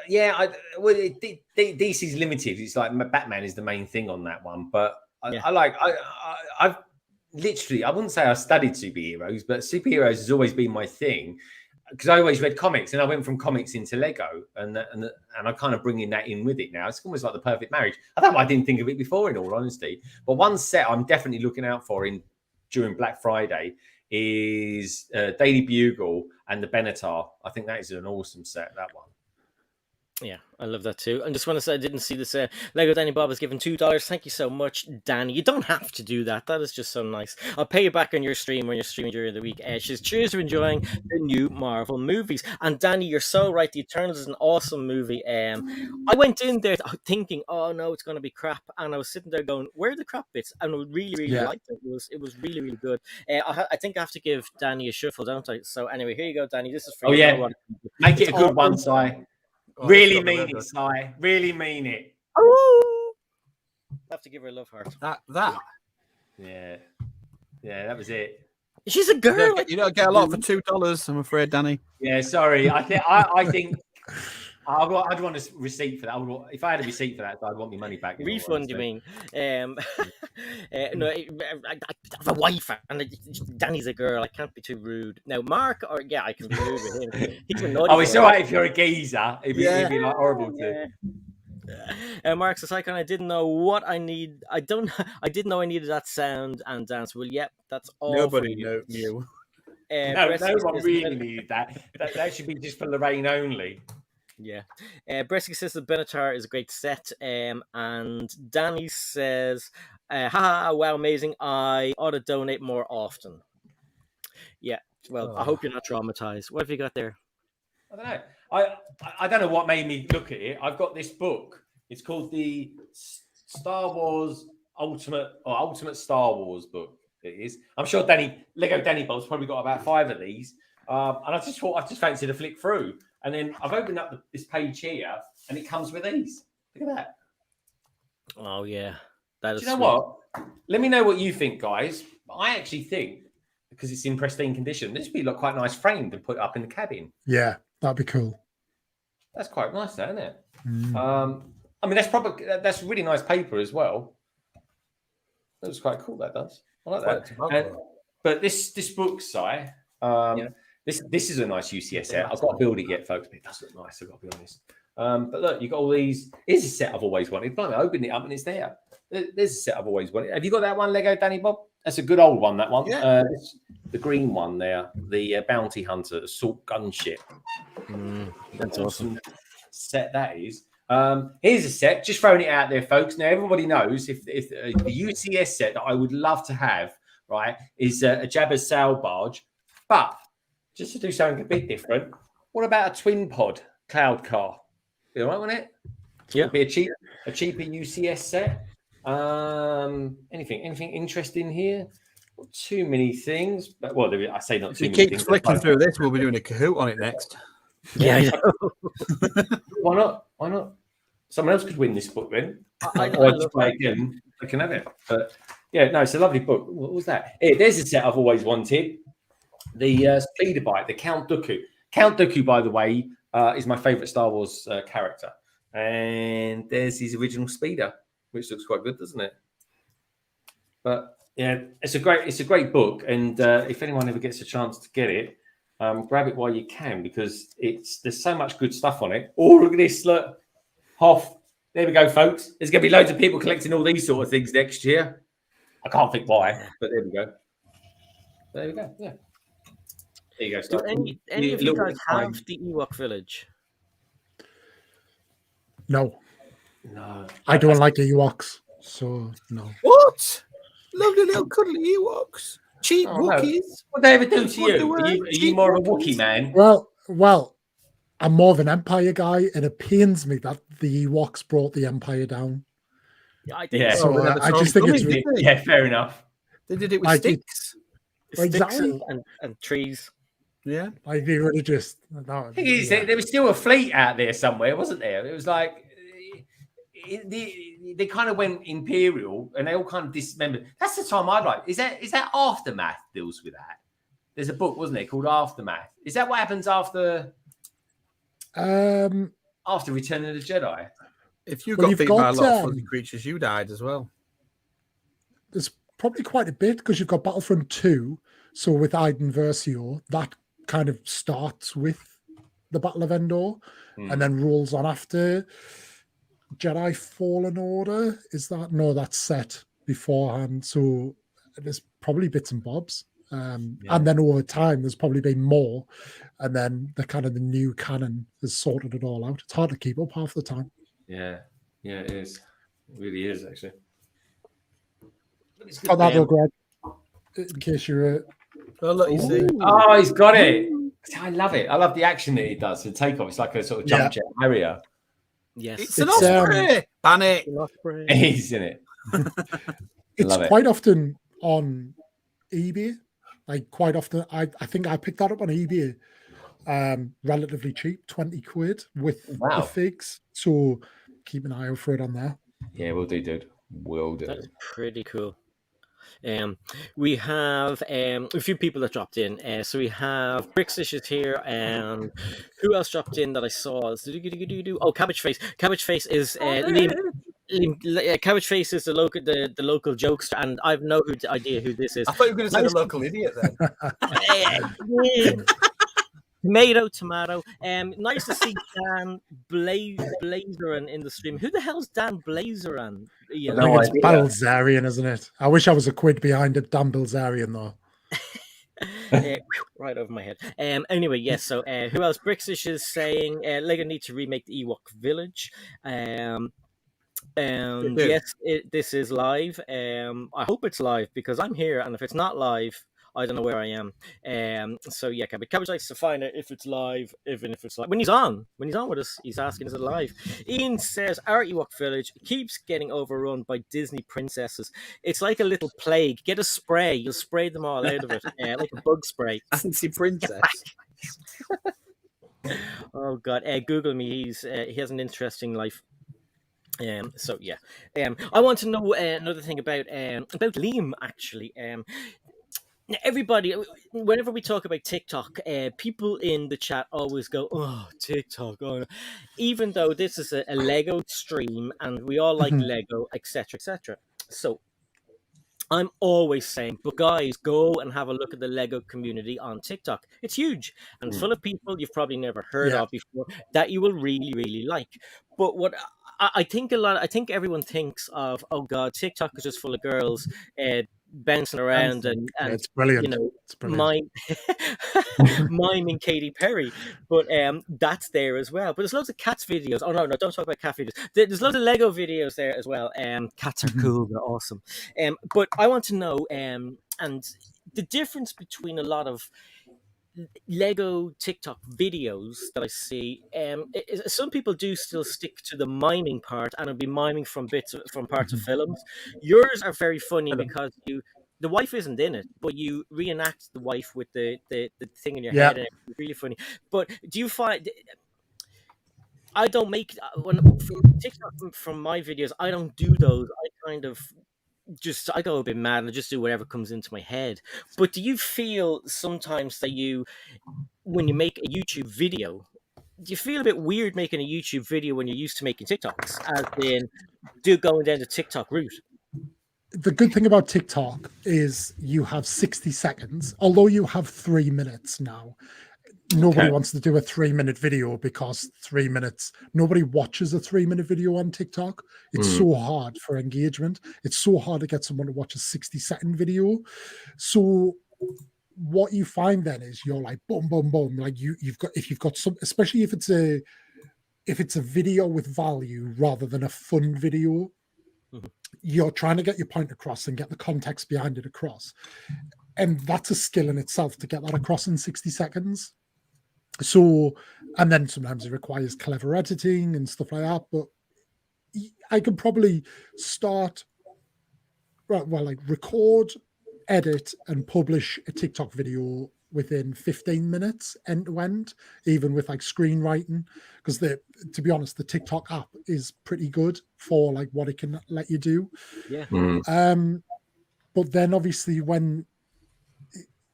Yeah, DC's limited. It's like Batman is the main thing on that one, but I've literally, I wouldn't say I studied superheroes, but superheroes has always been my thing, because I always read comics, and I went from comics into Lego, and I'm kind of bringing that in with it now. It's almost like the perfect marriage. I don't know, I didn't think of it before, in all honesty. But one set I'm definitely looking out for during Black Friday is Daily Bugle and the Benatar. I think that is an awesome set, that one. Yeah, I love that too. I just want to say I didn't see this. Lego Danny Bob has given $2. Thank you so much, Danny. You don't have to do that. That is just so nice. I'll pay you back on your stream when you're streaming during the week. She says, cheers for enjoying the new Marvel movies. And Danny, you're so right. The Eternals is an awesome movie. I went in there thinking, oh no, it's going to be crap, and I was sitting there going, where are the crap bits? And I really liked it. It was really good. I think I have to give Danny a shuffle, don't I? So anyway, here you go, Danny. This is for you. Yeah, make it a good one, Si. Oh, really mean it, Si. Really mean it. Oh, I have to give her a love heart. That. Yeah, that was it. She's a girl. You don't get a lot for $2. I'm afraid, Danny. Yeah, sorry. I think I'd want a receipt for that. If I had a receipt for that, I'd want my money back. Refund, you mean? No, I have a wife, and Danny's a girl. I can't be too rude. Now, Mark, I can be rude with him. He's a naughty. Oh, it's all right if you're a geezer. It'd be like horrible too. Mark says, "I didn't know what I need. I didn't know I needed that sound and dance." Well, yep, that's all. Nobody knew. No one really needed that. That should be just for Lorraine only. Yeah. Bresky says the Benatar is a great set. And Danny says, haha, wow, amazing. I ought to donate more often. Yeah. Well, I hope you're not traumatized. What have you got there? I don't know. I don't know what made me look at it. I've got this book. It's called the Star Wars Ultimate Star Wars book. It is. I'm sure Lego Danny Bob's probably got about 5 of these. And I just fancied a flick through. And then I've opened up this page here, and it comes with these. Look at that. Oh, yeah. That is. Do you know what? Let me know what you think, guys. I actually think, because it's in pristine condition, this would be quite nice framed and put up in the cabin. Yeah, that'd be cool. That's quite nice, isn't it? I mean, that's really nice paper as well. That was quite cool. That does. I like that. But this book, Si. This is a nice UCS set. I've got to build it yet, folks, but it does look nice, I've got to be honest. But look, you've got all these. Here's a set I've always wanted. I open it up and it's there. There's a set I've always wanted. Have you got that one, Lego Danny Bob? That's a good old one, that one. Yeah. The green one there, the Bounty Hunter Assault Gunship. That's awesome. Set that is. Here's a set, just throwing it out there, folks. Now, everybody knows if the UCS set that I would love to have, right, is a Jabba's sail barge. But just to do something a bit different, what about a twin pod cloud car? Be all right, wouldn't it? Yeah. Be a cheaper UCS set. Anything interesting here? Not too many things, but I say not If too you many keep things. flicking through this, we'll be doing a Kahoot on it next. Yeah, I know. Why not? Someone else could win this book then. I just play again. I can have it. But yeah, no, it's a lovely book. What was that? Here, there's a set I've always wanted. The speeder bike, the Count Dooku. Count Dooku, by the way, is my favourite Star Wars character. And there's his original speeder, which looks quite good, doesn't it? But yeah, it's a great book. And if anyone ever gets a chance to get it, grab it while you can, because there's so much good stuff on it. Oh, look at this! Look, Hoff. There we go, folks. There's going to be loads of people collecting all these sort of things next year. I can't think why, but there we go. There we go. Yeah. There you go. Do any of you guys have the Ewok Village? No. No. I don't like the Ewoks, so no. What? Lovely little cuddly Ewoks. Cheap Wookiees. What they ever do to you? Are you more of a Wookiee man? Well, I'm more of an Empire guy, and it pains me that the Ewoks brought the Empire down. Yeah, I think Yeah. So I just think it's Yeah, fair enough. They did it with sticks. sticks Exactly. and trees. Yeah. like they really just. There was still a fleet out there somewhere, wasn't there? It was like they kind of went Imperial, and they all kind of dismembered. That's the time I'd like. Is that Aftermath deals with that? There's a book, wasn't it, called Aftermath? Is that what happens after Return of the Jedi? If you got beaten by a lot of fuzzy creatures, you died as well. There's probably quite a bit, because you've got Battlefront 2. So with Iden Versio, that kind of starts with the Battle of Endor and then rolls on after. Jedi Fallen Order, is that? No, that's set beforehand. So there's probably bits and bobs. And then over time, there's probably been more. And then the new canon has sorted it all out. It's hard to keep up half the time. Yeah, it is. It really is, actually. Got that though, Greg. In case you're... Oh, look, you see. Oh, he's got it. I love it. I love the action that he does. The takeoff. It's like a sort of jump jet Harrier. Yes. It's an Osprey. Ban it. He's in it. It's quite often on eBay. Like quite often, I think I picked that up on eBay, relatively cheap, 20 quid with the figs. So keep an eye out for it on there. Yeah, we'll do, dude. Will do. That's pretty cool. We have a few people that dropped in. So we have Brickstage is here, and who else dropped in that I saw? Oh, Cabbage Face. Cabbage Face is Cabbage Face is the local jokester, and I've no idea who this is. I thought you were going to say the local idiot then. Tomato. Nice to see Dan Blazeran in the stream. Who the hell's Dan Blazeran? I think it's Balzarian, isn't it? I wish I was a quid behind it. Dan Balzarian, though. Right over my head. Anyway, yes. So, who else? Brickstage is saying Lego need to remake the Ewok Village. Yes, this is live. I hope it's live because I'm here, and if it's not live, I don't know where I am. So yeah, Cabbage likes to find out if it's live, even if it's live. When he's on with us, he's asking, is it live? Ian says, our Ewok Village keeps getting overrun by Disney princesses. It's like a little plague. Get a spray. You'll spray them all out of it. Like a bug spray. Fancy princess. Oh, God. Google me. He has an interesting life. So yeah. I want to know another thing about Liam, actually. Everybody, whenever we talk about TikTok, people in the chat always go, "Oh, TikTok!" Oh. Even though this is a Lego stream and we all like Lego, etc., etc. So I'm always saying, but guys, go and have a look at the Lego community on TikTok. It's huge and full of people you've probably never heard of before that you will really, really like. But what I think everyone thinks of, oh God, TikTok is just full of girls bouncing around and it's brilliant. You know, it's brilliant. Miming Katy Perry, but that's there as well. But there's loads of cats videos. Oh no, don't talk about cat videos. There's loads of Lego videos there as well. Cats are cool, they're awesome. But I want to know and the difference between a lot of Lego TikTok videos that I see. Some people do still stick to the miming part and it'll be miming from parts of films. Yours are very funny because the wife isn't in it, but you reenact the wife with the thing in your head, and it's really funny. But do you find I don't make from TikTok from my videos? I don't do those. I go a bit mad and I just do whatever comes into my head. But do you feel sometimes that when you make a YouTube video, do you feel a bit weird making a YouTube video when you're used to making TikToks, as in going down the TikTok route? The good thing about TikTok is you have 60 seconds, although you have 3 minutes now. Nobody wants to do a 3-minute video because 3 minutes, nobody watches a 3-minute video on TikTok. It's so hard for engagement. It's so hard to get someone to watch a 60-second video. So what you find then is you're like, boom, boom, boom. Like if you've got some, especially if it's a video with value rather than a fun video, you're trying to get your point across and get the context behind it across. And that's a skill in itself to get that across in 60 seconds. So, and then sometimes it requires clever editing and stuff like that. But I could probably start, record, edit, and publish a TikTok video within 15 minutes end to end, even with like screenwriting. Because to be honest, the TikTok app is pretty good for like what it can let you do. Yeah. But then obviously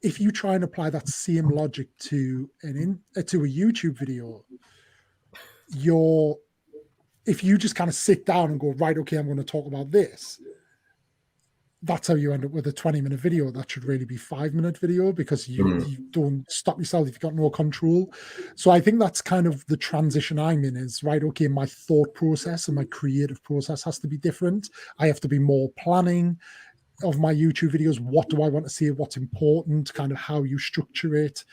if you try and apply that same logic to a YouTube video, if you just kind of sit down and go, right, okay, I'm going to talk about this, that's how you end up with a 20-minute video. That should really be 5-minute video because you don't stop yourself if you've got no control. So I think that's kind of the transition I'm in is, right, okay, my thought process and my creative process has to be different. I have to be more planning. of my YouTube videos. What do I want to see? What's important? Kind of how you structure it.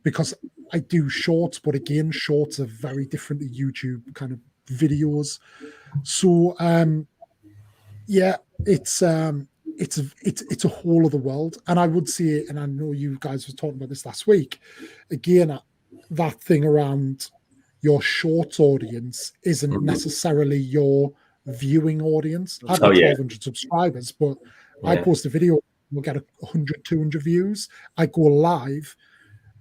Because I do shorts, but again, shorts are very different to YouTube kind of videos. So yeah, it's a whole other world. And I would say it, and I know you guys were talking about this last week. Again, that thing around your shorts audience isn't necessarily your viewing audience. I've got 1,200 subscribers, but I post a video, we'll get 100, 200 views. I go live,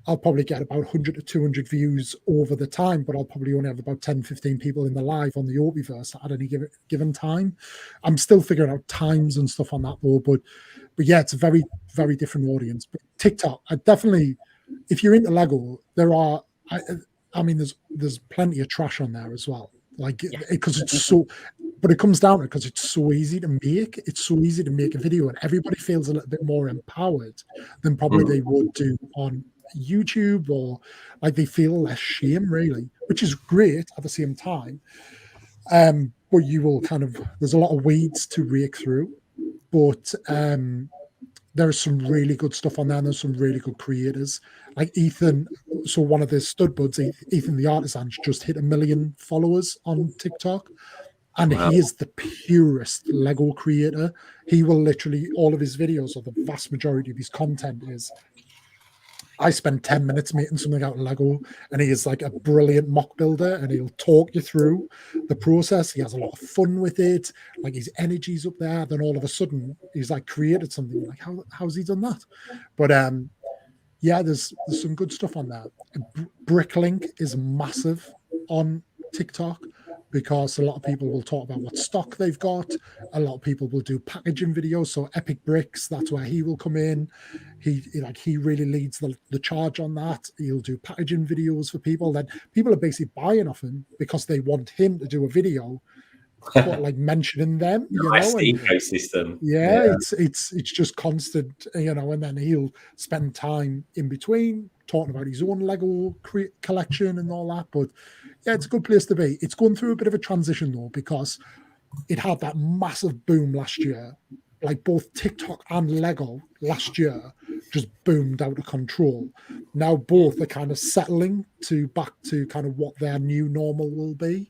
I'll probably get about 100 to 200 views over the time, but I'll probably only have about 10, 15 people in the live on the Opiverse at any given time. I'm still figuring out times and stuff on that though, but yeah, it's a very, very different audience. But TikTok, I definitely, if you're into Lego, there are, I mean, there's plenty of trash on there as well. Like, because it's so, but it comes down to because it's so easy to make. It's so easy to make a video, and everybody feels a little bit more empowered than probably they would do on YouTube, or like they feel less shame, really, which is great at the same time. But you will kind of, there's a lot of weeds to rake through, but there's some really good stuff on there, and there's some really good creators like Ethan. So one of the stud buds, Ethan the Artisan, just hit 1 million followers on TikTok, and he is the purest Lego creator. He will literally, all of his videos, or the vast majority of his content is, I spend 10 minutes making something out of Lego, and he is like a brilliant mock builder, and he'll talk you through the process. He has a lot of fun with it. Like, his energy's up there. Then all of a sudden he's like created something. Like, how's he done that? But yeah, there's some good stuff on there. Bricklink is massive on TikTok, because a lot of people will talk about what stock they've got. A lot of people will do packaging videos. So Epic Bricks, that's where he will come in. He really leads the charge on that. He'll do packaging videos for people. Then people are basically buying off him because they want him to do a video, but like mentioning them, you know, the ecosystem. Yeah, it's just constant, you know, and then he'll spend time in between talking about his own Lego collection and all that. But yeah, it's a good place to be. It's going through a bit of a transition though, because it had that massive boom last year. Like, both TikTok and Lego last year just boomed out of control. Now both are kind of settling back to kind of what their new normal will be.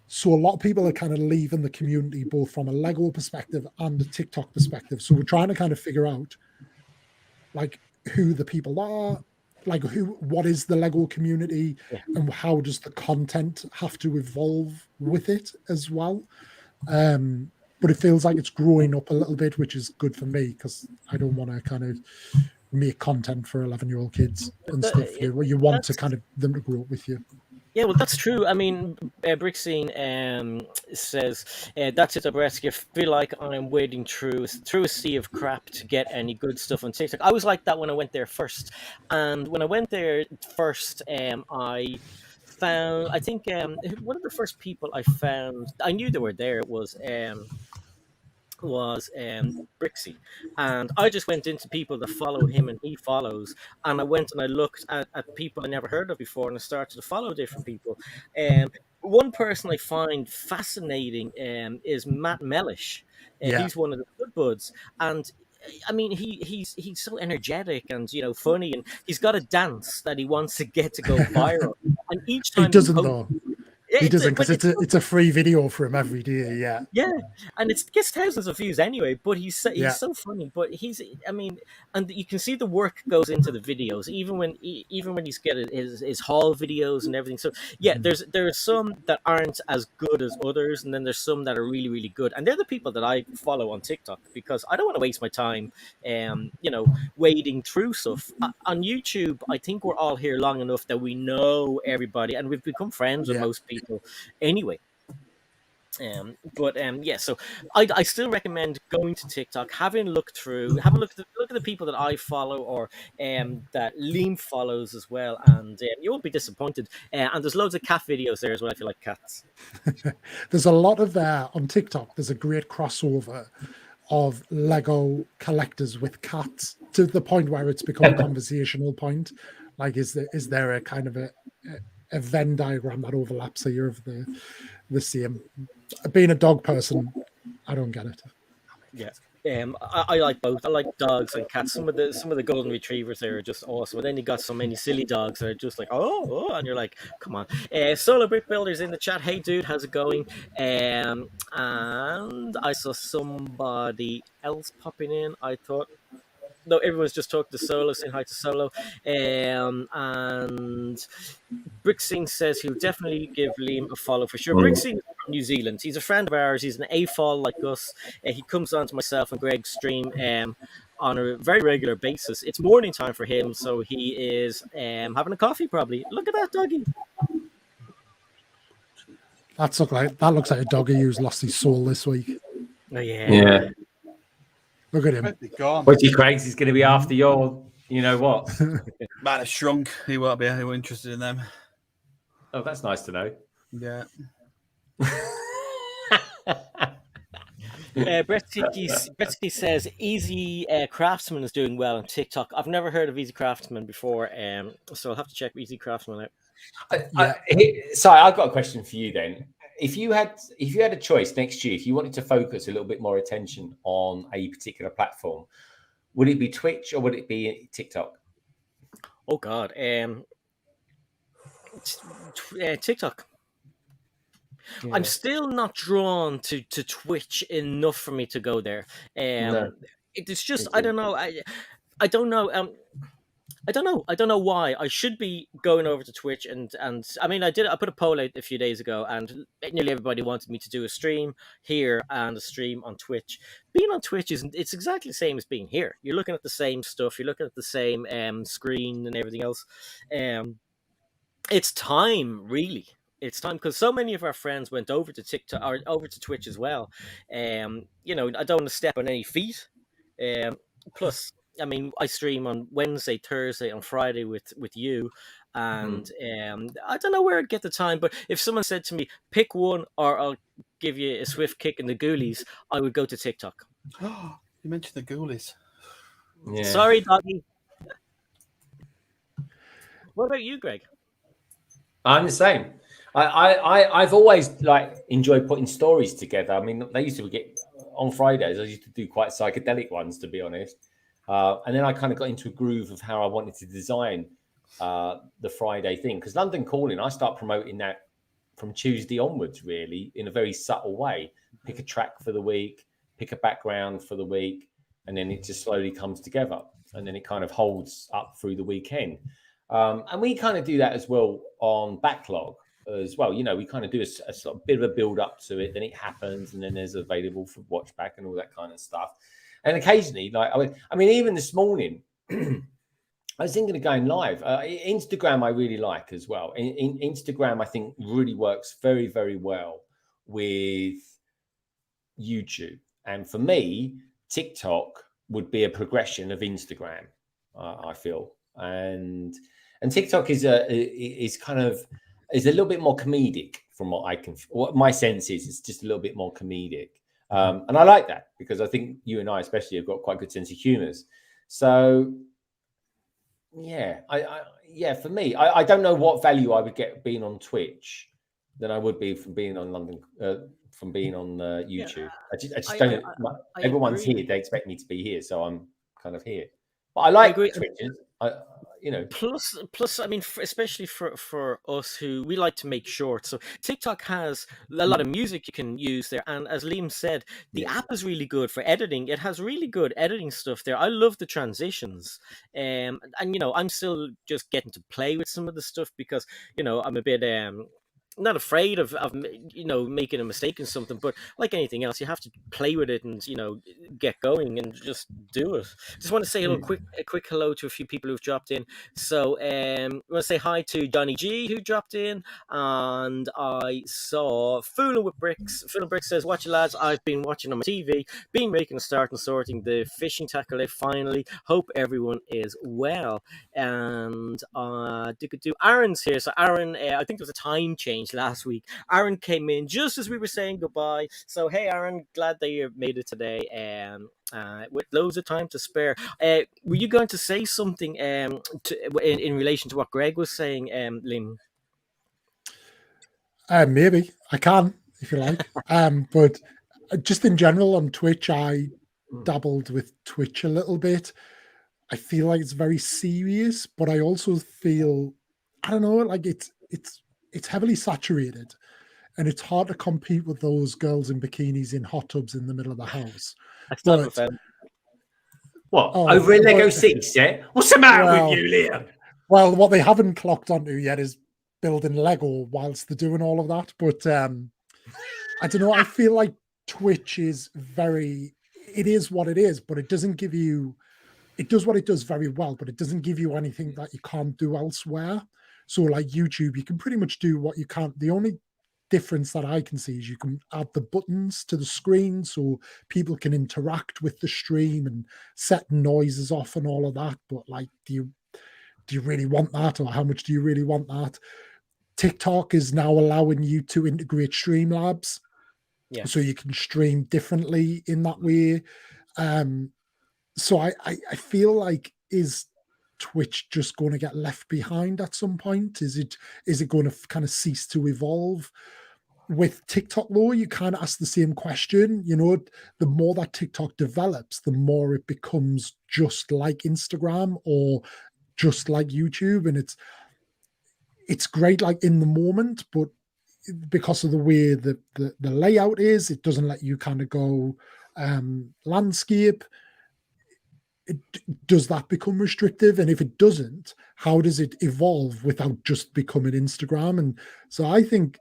So a lot of people are kind of leaving the community, both from a Lego perspective and a TikTok perspective. So we're trying to kind of figure out like who the people are, like what is the Lego community, and how does the content have to evolve with it as well. But it feels like it's growing up a little bit, which is good for me, because I don't want to kind of make content for 11-year-old kids and stuff. You want to kind of them to grow up with you. Yeah, well, that's true. I mean, Brickscene says, that's it, Zabreski. I feel like I'm wading through a sea of crap to get any good stuff on TikTok. I was like that when I went there first. And when I went there first, I found, I think one of the first people I found, I knew they were there, was Brixie, and I just went into people that follow him and he follows, and I went and I looked at people I never heard of before, and I started to follow different people. One person I find fascinating is Matt Mellish. He's one of the good buds, and I mean, he's so energetic and, you know, funny, and he's got a dance that he wants to get to go viral, and each time he doesn't though. He doesn't, because it's a free video for him every day. Yeah, and it gets thousands of views anyway. But he's so funny. But I mean, and you can see the work goes into the videos, even when he's getting his haul videos and everything. So yeah, there are some that aren't as good as others, and then there's some that are really, really good. And they're the people that I follow on TikTok, because I don't want to waste my time, you know, wading through stuff. On YouTube, I think we're all here long enough that we know everybody, and we've become friends with most people anyway. Yeah, so I still recommend going to TikTok, have a look at the people that I follow, or that Liam follows as well, and you won't be disappointed. And there's loads of cat videos there as well if you like cats. There's a lot of on TikTok. There's a great crossover of Lego collectors with cats, to the point where it's become a conversational point. Like, is there a kind of a Venn diagram that overlaps here of the same? Being a dog person, I don't get it. Yeah. I like both. I like dogs and cats. Some of the golden retrievers there are just awesome. And then you got so many silly dogs that are just like and you're like, come on. Solo Brick Builders in the chat. Hey dude, how's it going? And I saw somebody else popping in. I thought no, everyone's just talking to Solo, saying hi to Solo. And Bricksing says he'll definitely give Liam a follow for sure. Bricksing is from New Zealand. He's a friend of ours. He's an AFOL like us. He comes on to myself and Greg's stream on a very regular basis. It's morning time for him, so he is having a coffee probably. Look at that doggy. That looks like a doggy who's lost his soul this week. Oh yeah. Yeah. Look at him. What he Craig's is going to be after your, you know what? Might have shrunk. He won't be interested in them. Oh, that's nice to know. Yeah. Bretsky says Easy Craftsman is doing well on TikTok. I've never heard of Easy Craftsman before, so I'll have to check Easy Craftsman out. Sorry, I've got a question for you then. If you had a choice next year, if you wanted to focus a little bit more attention on a particular platform, would it be Twitch or would it be TikTok? Oh God, TikTok. Yeah. I'm still not drawn to Twitch enough for me to go there. No. It's just I don't know. I don't know. I don't know why. I should be going over to Twitch and I mean I put a poll out a few days ago and nearly everybody wanted me to do a stream here and a stream on Twitch. Being on Twitch it's exactly the same as being here. You're looking at the same stuff, you're looking at the same screen and everything else. It's time, really. It's time because so many of our friends went over to TikTok or over to Twitch as well. You know, I don't want to step on any feet. Plus, I mean, I stream on Wednesday, Thursday, and Friday with you, and I don't know where I'd get the time. But if someone said to me, "Pick one, or I'll give you a swift kick in the ghoulies," I would go to TikTok. You mentioned the ghoulies. Yeah. Sorry, doggy. What about you, Greg? I'm the same. I've always enjoyed putting stories together. I mean, they used to get on Fridays. I used to do quite psychedelic ones, to be honest. And then I kind of got into a groove of how I wanted to design the Friday thing. Because London Calling, I start promoting that from Tuesday onwards, really, in a very subtle way. Pick a track for the week, pick a background for the week, and then it just slowly comes together. And then it kind of holds up through the weekend. And we kind of do that as well on Backlog as well. You know, we kind of do a sort of bit of a build up to it, then it happens, and then there's available for watch back and all that kind of stuff. And occasionally, I mean, even this morning, I was thinking of going live. Instagram, I really like as well. Instagram, I think, really works very, very well with YouTube. And for me, TikTok would be a progression of Instagram, I feel. And TikTok is a little bit more comedic from what my sense is. It's just a little bit more comedic. And I like that because I think you and I especially have got quite a good sense of humors. So yeah, for me, I don't know what value I would get being on Twitch than I would be from being on YouTube. Yeah. I just don't. Everyone's here. They expect me to be here, so I'm kind of here. But I like Twitch. You know. Plus, I mean, especially for us who we like to make shorts. So TikTok has a lot of music you can use there, and as Liam said, the app is really good for editing. It has really good editing stuff there. I love the transitions, and you know, I'm still just getting to play with some of the stuff because you know I'm a bit not afraid of you know making a mistake in something, but like anything else, you have to play with it and you know get going and just do it. Just want to say a quick hello to a few people who've dropped in. So I want to say hi to Johnny G who dropped in, and I saw Fooling with Bricks. Fooling Bricks says, "Watch it, lads. I've been watching on my TV, been making a start and sorting the fishing tackle out finally. Hope everyone is well." And Aaron's here. So Aaron, I think there was a time change last week. Aaron came in just as we were saying goodbye. So hey Aaron, glad that you made it today with loads of time to spare. Were you going to say something in relation to what Greg was saying, Liam? Maybe I can if you like. But just in general on Twitch, I dabbled with Twitch a little bit. I feel like it's very serious, but I also feel, I don't know, like it's heavily saturated, and it's hard to compete with those girls in bikinis in hot tubs in the middle of the house. I stand with But them. What, Oh, over in Lego but- City set? What's the matter Well- with you, Liam? well, what they haven't clocked onto yet is building Lego whilst they're doing all of that. But I don't know. I feel like Twitch is it is what it is, but it doesn't give you, it does what it does very well, but it doesn't give you anything that you can't do elsewhere. So like YouTube, you can pretty much do what you can't. The only difference that I can see is you can add the buttons to the screen so people can interact with the stream and set noises off and all of that. But like, do you really want that, or how much do you really want that? TikTok is now allowing you to integrate Streamlabs, so you can stream differently in that way. So I feel like, is Twitch just going to get left behind at some point? Is it going to kind of cease to evolve? With TikTok, though, you kind of ask the same question. You know, the more that TikTok develops, the more it becomes just like Instagram or just like YouTube, and it's great like in the moment, but because of the way the layout is, it doesn't let you kind of go landscape. Does that become restrictive? And if it doesn't, how does it evolve without just becoming Instagram? And so I think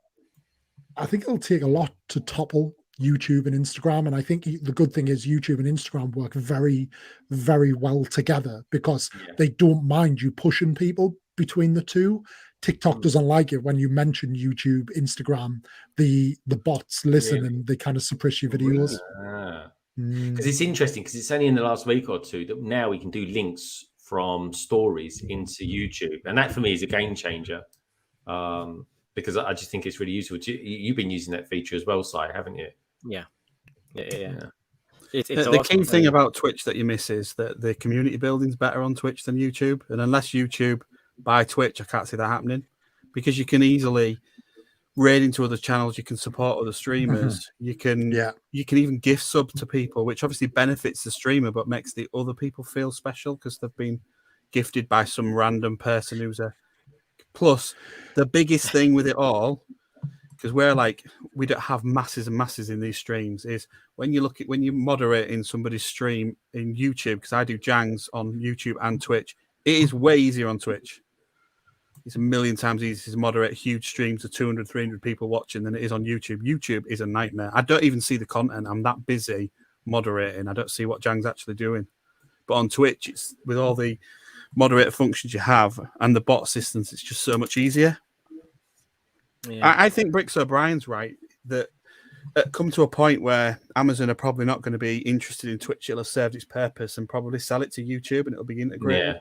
it'll take a lot to topple YouTube and Instagram. And I think the good thing is YouTube and Instagram work very, very well together, because they don't mind you pushing people between the two. TikTok doesn't like it when you mention YouTube, Instagram, the bots listen and they kind of suppress your videos. Because it's interesting, because it's only in the last week or two that now we can do links from stories into YouTube. And that for me is a game changer. Because I just think it's really useful. You've been using that feature as well, Si, haven't you? Yeah. The awesome. key thing about Twitch that you miss is that the community building's better on Twitch than YouTube. And unless YouTube buy Twitch, I can't see that happening, because you can easily raid into other channels, you can support other streamers, you can even gift sub to people, which obviously benefits the streamer but makes the other people feel special because they've been gifted by some random person who's a plus. The biggest thing with it all, because we don't have masses and masses in these streams, is when you moderate in somebody's stream in YouTube, because I do Jangs on YouTube and Twitch, it is way easier on Twitch. It's a million times easier to moderate huge streams of 200, 300 people watching than it is on YouTube. YouTube is a nightmare. I don't even see the content. I'm that busy moderating. I don't see what Jang's actually doing. But on Twitch, it's with all the moderator functions you have and the bot assistance, it's just so much easier. I think Bricks O'Brien's right that come to a point where Amazon are probably not going to be interested in Twitch. It'll have served its purpose and probably sell it to YouTube and it'll be integrated.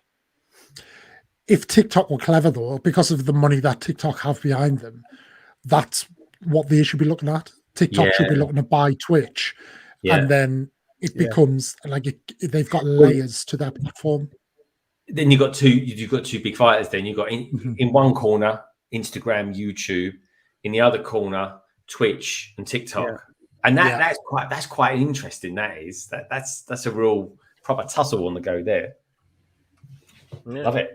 If TikTok were clever, though, because of the money that TikTok have behind them, that's what they should be looking at. TikTok should be looking to buy Twitch, and then it becomes like they've got layers to their platform. Then you've got two big fighters. Then you've got in one corner Instagram, YouTube, in the other corner Twitch and TikTok, and that's quite interesting. That's a real proper tussle on the go there. Love it.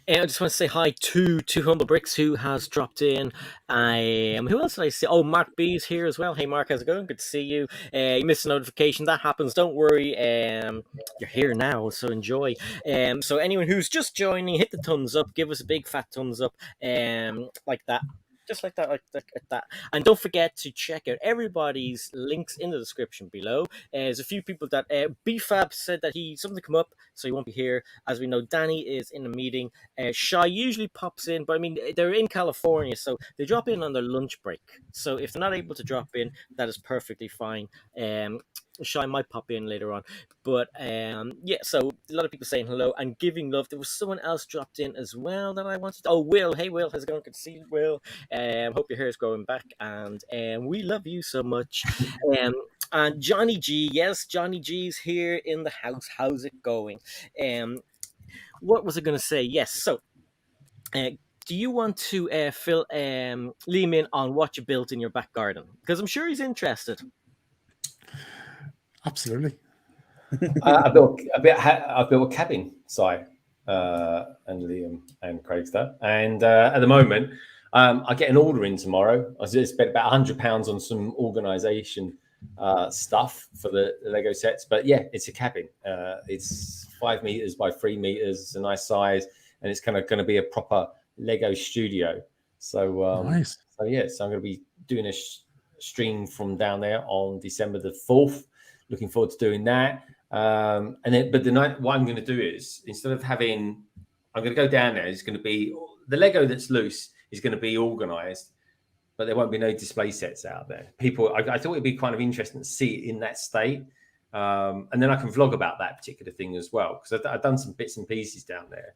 And I just want to say hi to Humble Bricks, who has dropped in. Who else did I see? Oh, Mark B's here as well. Hey, Mark, how's it going? Good to see you. You missed a notification. That happens. Don't worry. You're here now, so enjoy. So anyone who's just joining, hit the thumbs up. Give us a big fat thumbs up, like that. Just like that, like that. And don't forget to check out everybody's links in the description below. There's a few people that BFAB said that something come up, so he won't be here. As we know, Danny is in a meeting. Shy usually pops in, but I mean, they're in California, so they drop in on their lunch break. So if they're not able to drop in, that is perfectly fine. Shy might pop in later on, but so a lot of people saying hello and giving love. There was someone else dropped in as well that I wanted. Oh, Will. Hey, Will, how's it going? Good to see you, Will. Hope your hair is growing back, and we love you so much. And Johnny G, yes, Johnny G's here in the house. How's it going? What was I going to say? Yes, so do you want to fill Liam in on what you built in your back garden? Because I'm sure he's interested. Absolutely. I built a cabin, Si, and Liam and Craigster, and at the moment, I get an order in tomorrow. I just spent about £100 on some organisation stuff for the Lego sets, but yeah, it's a cabin. It's 5 meters by 3 meters. It's a nice size, and it's kind of going to be a proper Lego studio. So Nice. So yeah, so I'm going to be doing a stream from down there on December the 4th. Looking forward to doing that. And then, but the night, what I'm going to do is, instead of having, I'm going to go down there. It's going to be the Lego that's loose is going to be organised, but there won't be no display sets out there. People, I thought it'd be kind of interesting to see it in that state, and then I can vlog about that particular thing as well, because I've done some bits and pieces down there.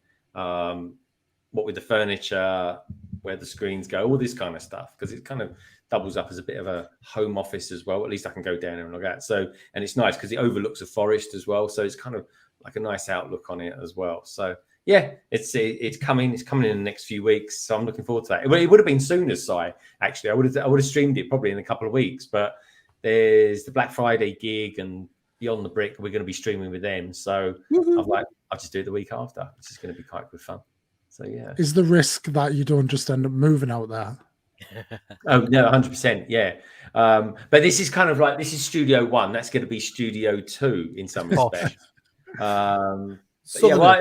What with the furniture, where the screens go, all this kind of stuff, because it kind of doubles up as a bit of a home office as well. At least I can go down there and look at. So, and it's nice because it overlooks a forest as well, so it's kind of like a nice outlook on it as well. So yeah, it's coming in the next few weeks. So I'm looking forward to that. It would have been sooner, Si. Actually, I would have streamed it probably in a couple of weeks, but there's the Black Friday gig and Beyond the Brick. We're going to be streaming with them, so I'll just do it the week after, which is going to be quite good fun. So yeah, is the risk that you don't just end up moving out there? Oh no, 100%, yeah. But this is kind of like, this is Studio 1. That's going to be Studio 2 in some respect. Yeah, well,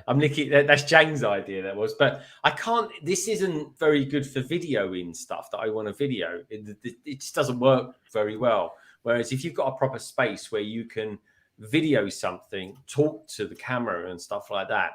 I'm Nicky. That's Jane's idea. That was, but I can't. This isn't very good for videoing stuff that I want to video. It just doesn't work very well. Whereas if you've got a proper space where you can video something, talk to the camera and stuff like that,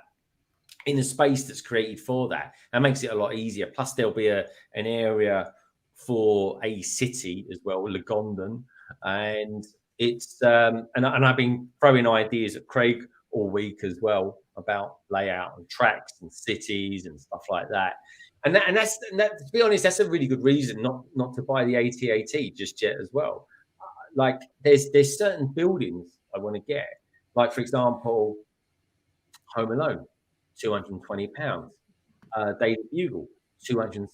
in a space that's created for that, that makes it a lot easier. Plus, there'll be an area for a city as well, Legodon, and it's and I've been throwing ideas at Craig all week as well about layout and tracks and cities and stuff like that. And that's to be honest, that's a really good reason not to buy the AT-AT just yet as well. Like there's certain buildings I want to get, like for example, Home Alone, £220. Daily Bugle, £270.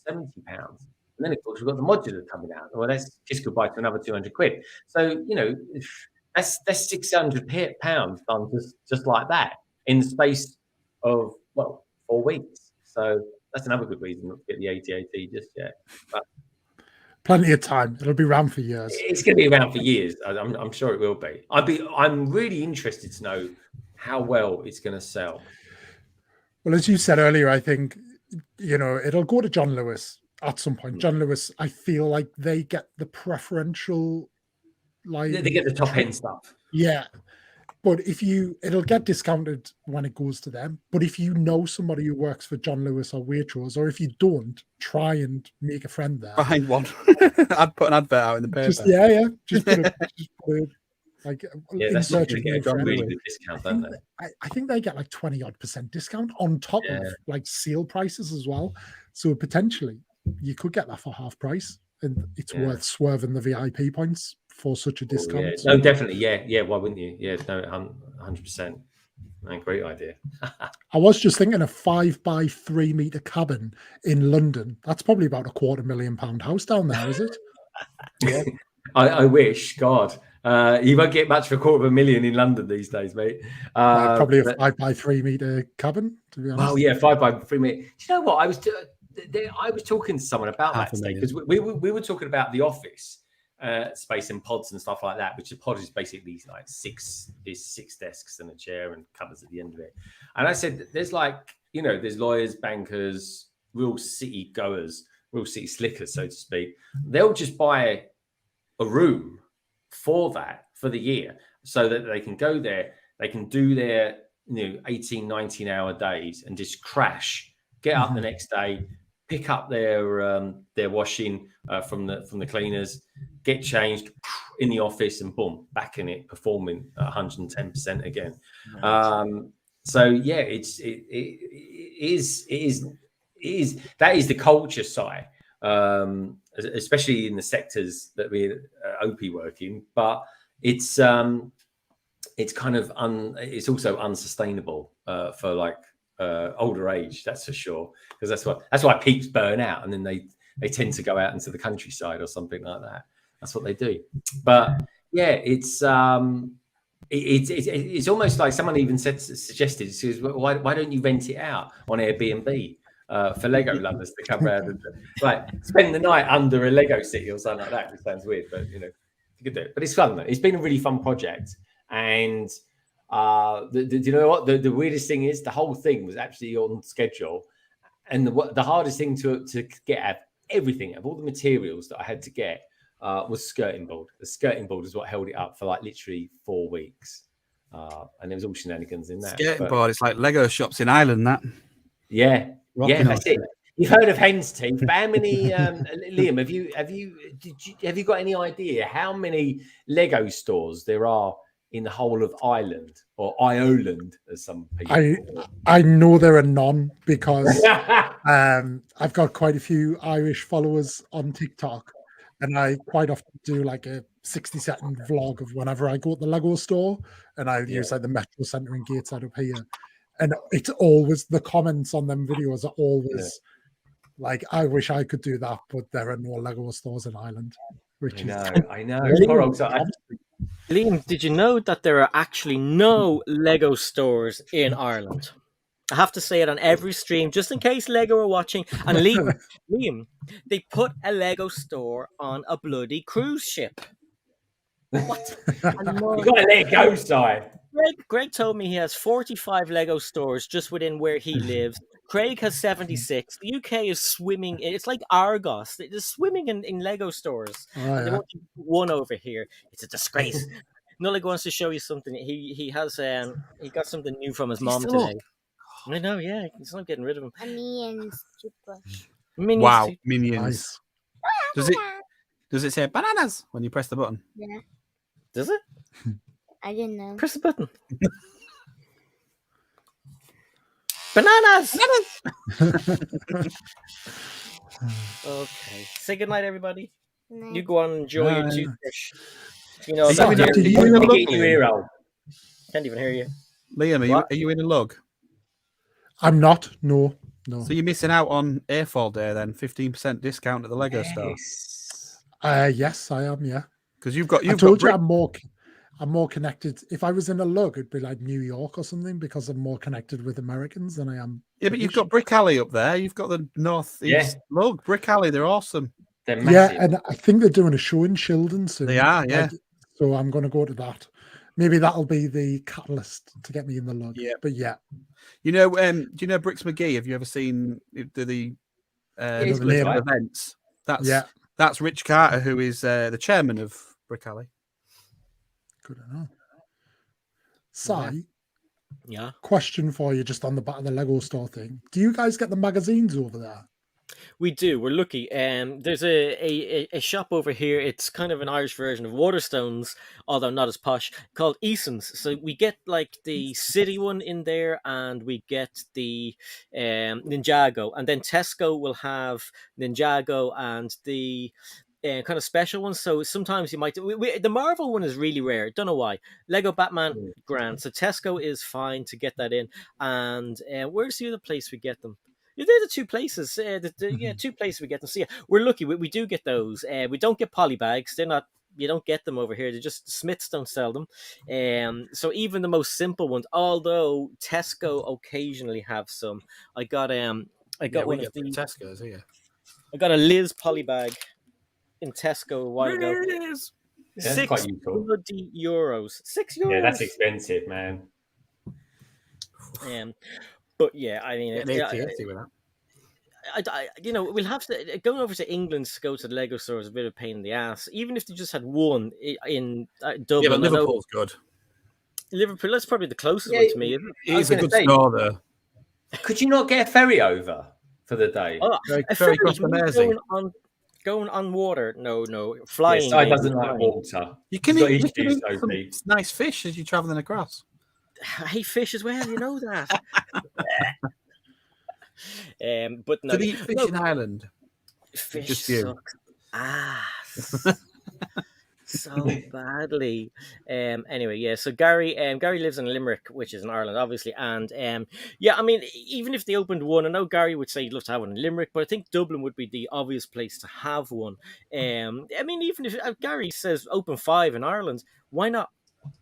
And then of course we've got the modular coming out. Well, that's just goodbye to another £200. So you know, that's £600 done just like that in the space of 4 weeks. So that's another good reason not to get the AT-AT just yet. But plenty of time. It'll be around for years. It's going to be around for years. I'm sure it will be. I'm really interested to know how well it's going to sell. Well, as you said earlier, I think, you know, it'll go to John Lewis at some point. John Lewis, I feel like they get the preferential, like they get the top end stuff. Yeah. But it'll get discounted when it goes to them. But if you know somebody who works for John Lewis or Waitrose, or if you don't, try and make a friend there. Find one. I'd put an advert out in the paper. Just put it. Like, that's not going to get a really good discount, don't they? I think they get like 20-odd% discount on top of like sale prices as well. So potentially you could get that for half price, and it's worth swerving the VIP points for such a discount. Yeah. No, definitely. Yeah. Why wouldn't you? Yeah, no, 100%. Great idea. I was just thinking a 5 by 3 meter cabin in London. That's probably about £250,000 house down there, is it? Yeah. I wish, God. You won't get much for £250,000 in London these days, mate. Probably a 5 by 3 meter cabin, to be honest. Well, yeah, 5 by 3 meter. Do you know what? I was talking to someone about that today, because we were talking about the office space and pods and stuff like that, which a pod is basically like six desks and a chair and cupboards at the end of it. And I said, there's there's lawyers, bankers, real city goers, real city slickers, so to speak. They'll just buy a room for the year, so that they can go there, they can do their 18, 19-hour days and just crash, get up the next day, pick up their washing from the cleaners, get changed in the office, and boom, back in it, performing 110% again. So yeah, it is that is the culture side, especially in the sectors that we OPI work in, but it's kind of it's also unsustainable for like older age, that's for sure, because that's why peeps burn out, and then they tend to go out into the countryside or something like that. That's what they do. But yeah, it's it's almost like someone even suggested, says, why don't you rent it out on Airbnb for Lego lovers to come around and spend the night under a Lego city or something like that? Which sounds weird, but you could do it. But it's fun. It's been a really fun project, and do you know what the weirdest thing is? The whole thing was actually on schedule, and the hardest thing to get at everything of all the materials that I had to get was skirting board. The skirting board is what held it up for literally 4 weeks, and there was all shenanigans in that. Skirting board, it's like Lego shops in Ireland. That that's it. You've heard of hen's teeth, but how many? Liam, have you got any idea how many Lego stores there are in the whole of Ireland, or Ireland, as some people? I know there are none, because I've got quite a few Irish followers on TikTok, and I quite often do like a 60-second vlog of whenever I go to the Lego store, and I use like the Metro Centre in Gateshead up here, and it's always, the comments on them videos are always like, I wish I could do that, but there are no Lego stores in Ireland. Which I know. Liam, did you know that there are actually no Lego stores in Ireland? I have to say it on every stream, just in case Lego are watching. And Liam, they put a Lego store on a bloody cruise ship. What? You got to let it go, Si. Greg told me he has 45 Lego stores just within where he lives. Craig has 76. The UK is swimming. It's like Argos. They're swimming in Lego stores. They want one over here. It's a disgrace. Nullig wants to show you something. He got something new from his mom today. I know, yeah. He's not getting rid of him. A Minions toothbrush. Minions. Nice. Does it say bananas when you press the button? Yeah. Does it? I didn't know. Press the button. Bananas! Okay. Say goodnight, everybody. No. You go on and enjoy your toothbrush. Can't even hear you. Liam, are you in a lug? I'm not. No. So you're missing out on Airfall Day then. 15% discount at the Lego store. Yes, I am. Yeah. Because you've got. I'm more connected. If I was in a lug, it'd be like New York or something, because I'm more connected with Americans than I am. Yeah, but you've got Brick Alley up there. You've got the Northeast lug. Brick Alley, they're awesome. They're massive. Yeah, and I think they're doing a show in Shildon soon. They are, yeah. So I'm going to go to that. Maybe that'll be the catalyst to get me in the lug. Yeah, but yeah. Do you know Bricks McGee? Have you ever seen the events? That's Rich Carter, who is the chairman of Brick Alley. Good to know. Si, yeah. Question for you, just on the back of the Lego store thing. Do you guys get the magazines over there? We do. We're lucky. There's a shop over here. It's kind of an Irish version of Waterstones, although not as posh, called Eason's. So we get like the city one in there, and we get the Ninjago, and then Tesco will have Ninjago and the kind of special ones. So sometimes you might the Marvel one is really rare. Don't know why. Lego Batman, grand. So Tesco is fine to get that in. And where's the other place we get them? Yeah, they're the two places. Two places we get them. So yeah, we're lucky. We do get those. We don't get poly bags. They're not. You don't get them over here. They're just Smiths don't sell them. So even the most simple ones, although Tesco occasionally have some. I got one of the Tesco's here. I got a Liz poly bag in Tesco a while ago. Yeah, €6. €6. Yeah, that's expensive, man. But yeah, I mean, with that. We'll have to going over to England to go to the Lego store is a bit of a pain in the ass. Even if they just had one in Dublin. Yeah, but Liverpool's good. Liverpool, that's probably the closest one to me. It's a good store, though. Could you not get a ferry over for the day? Oh, a ferry costs amazing. Going on water, no, flying. Yes, I doesn't like water. You can eat some nice fish as you're traveling across. I hate fish as well, you know that. But no, do they eat fish in Ireland? Fish just you. sucks ass so badly. Anyway, yeah. So Gary lives in Limerick, which is in Ireland, obviously, and yeah. I mean, even if they opened one, I know Gary would say he'd love to have one in Limerick, but I think Dublin would be the obvious place to have one. I mean, even if Gary says open 5 in Ireland, why not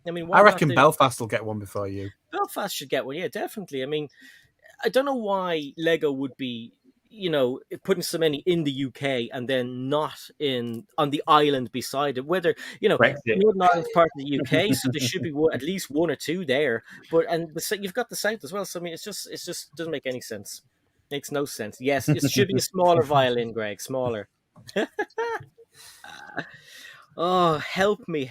I mean, I reckon Belfast will get one before you. Belfast should get one, yeah, definitely. I mean, I don't know why Lego would be, putting so many in the UK and then not on the island beside it. Whether Brexit. Northern Ireland's part of the UK, so there should be at least one or two there. But you've got the South as well. So I mean, it just doesn't make any sense. Makes no sense. Yes, it should be a smaller violin, Greg. Smaller. Oh, help me,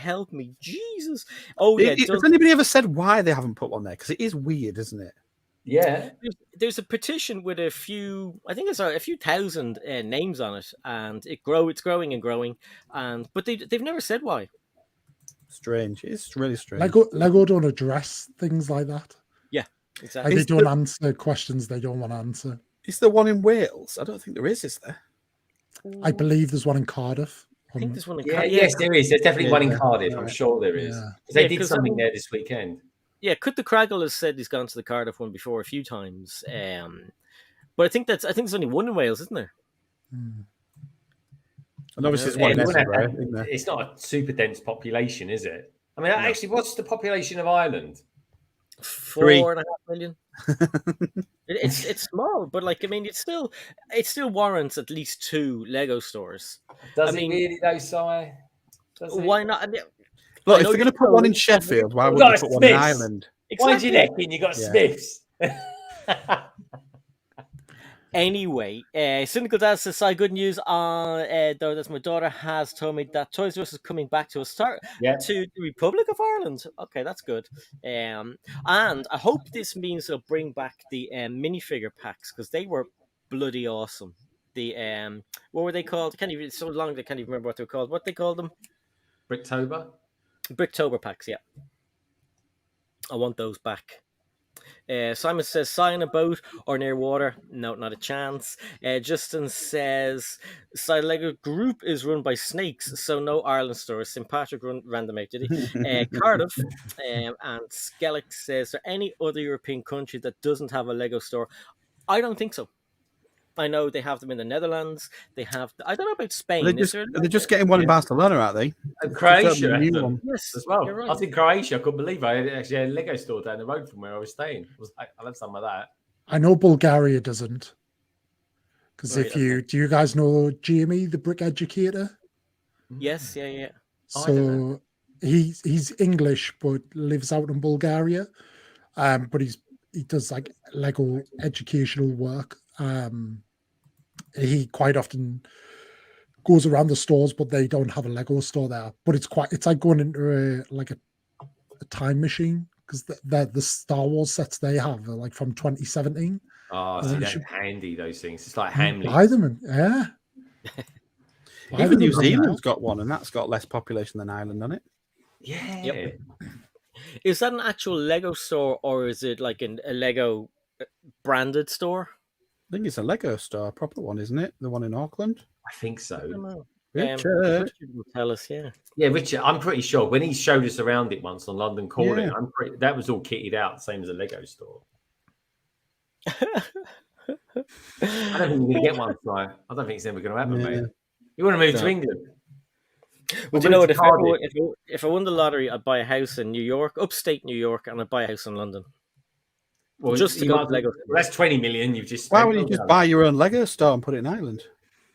Jesus! Oh yeah. Has anybody ever said why they haven't put one there? Because it is weird, isn't it? Yeah. There's a petition with a few thousand names on it, and it's growing and growing, but they've never said why. Strange. It's really strange. Lego don't address things like that. Yeah, exactly. Like they don't answer questions they don't want to answer. Is there one in Wales? I don't think there is there? I believe there's one in Cardiff. I think there's one in Cardiff. Yes, there is. There's definitely one in Cardiff. I'm sure there is. Yeah. They did something there this weekend. Yeah, Cut the Craggle has said he's gone to the Cardiff one before a few times. But I think there's only one in Wales, isn't there? And obviously there's one in Edinburgh, isn't there? It's not a super dense population, is it? I mean, actually, what's the population of Ireland? 4.5 million. It's small, but it still warrants at least 2 Lego stores. Does it really though, Si? Why not? Look, if they're going to put one in Sheffield, why would they put one in Ireland? Exactly. Why do you reckon you got Smiths? Anyway, Cynical Dad says, "Si, good news on though that my daughter has told me that Toys R Us is coming back to to the Republic of Ireland." Okay, that's good. And I hope this means they'll bring back the minifigure packs because they were bloody awesome. The what were they called? It's so long I can't even remember what they're called. What they called them? Bricktober packs. Yeah, I want those back. Simon says, sign a boat or near water. No, not a chance. Justin says, Side Lego Group is run by snakes, so no Ireland stores. St. Patrick ran them out, did he? Cardiff. And Skellick says, is there any other European country that doesn't have a Lego store? I don't think so. I know they have them in the Netherlands. They have. I don't know about Spain. They're just getting one in Barcelona, aren't they? And Croatia, yes, as well. Right. I was in Croatia. I couldn't believe I actually had a Lego store down the road from where I was staying. I was like, I love some of that. I know Bulgaria doesn't, because do you guys know Jamie, the brick educator? Yes, yeah. So he's English but lives out in Bulgaria, but he does like Lego educational work. He quite often goes around the stores, but they don't have a Lego store there. But it's like going into a time machine because the Star Wars sets they have are like from 2017. Oh, so that's handy, those things. It's like Hamlet. Buy them, yeah. Even New Zealand's got one, and that's got less population than Ireland on it. Yeah. Yep. Is that an actual Lego store, or is it like a Lego branded store? I think it's a Lego store, a proper one, isn't it? The one in Auckland? I think so. I don't know. Richard will tell us, yeah. Yeah, Richard, I'm pretty sure when he showed us around it once on London Calling, that was all kitted out, the same as a Lego store. I don't think you're going to get one, Si. I don't think it's ever going to happen, mate. You want to move to England? Well, do you know what? If I won the lottery, I'd buy a house in New York, upstate New York, and I'd buy a house in London. Well, just to go to Lego. Well, that's 20 million. You've just. Why would you just buy your own Lego store and put it in Ireland?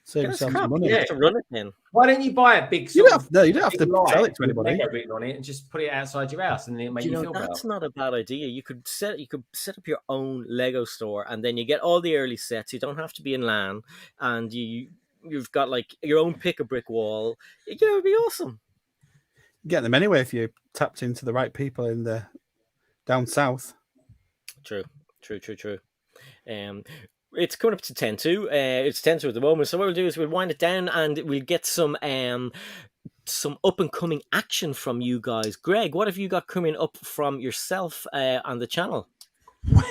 Save yourself some money. Yeah, to run it then. Why don't you buy a big? You don't have to sell it to anybody. Lego written on it and just put it outside your house, and it make you feel better. That's not a bad idea. You could set up your own Lego store, and then you get all the early sets. You don't have to be in LAN, and you've got like your own pick a brick wall. It would be awesome. Get them anyway if you tapped into the right people in the down south. True. It's coming up to 10-2. It's 10-2 at the moment. So what we'll do is we'll wind it down and we'll get some up and coming action from you guys. Greg, what have you got coming up from yourself on the channel?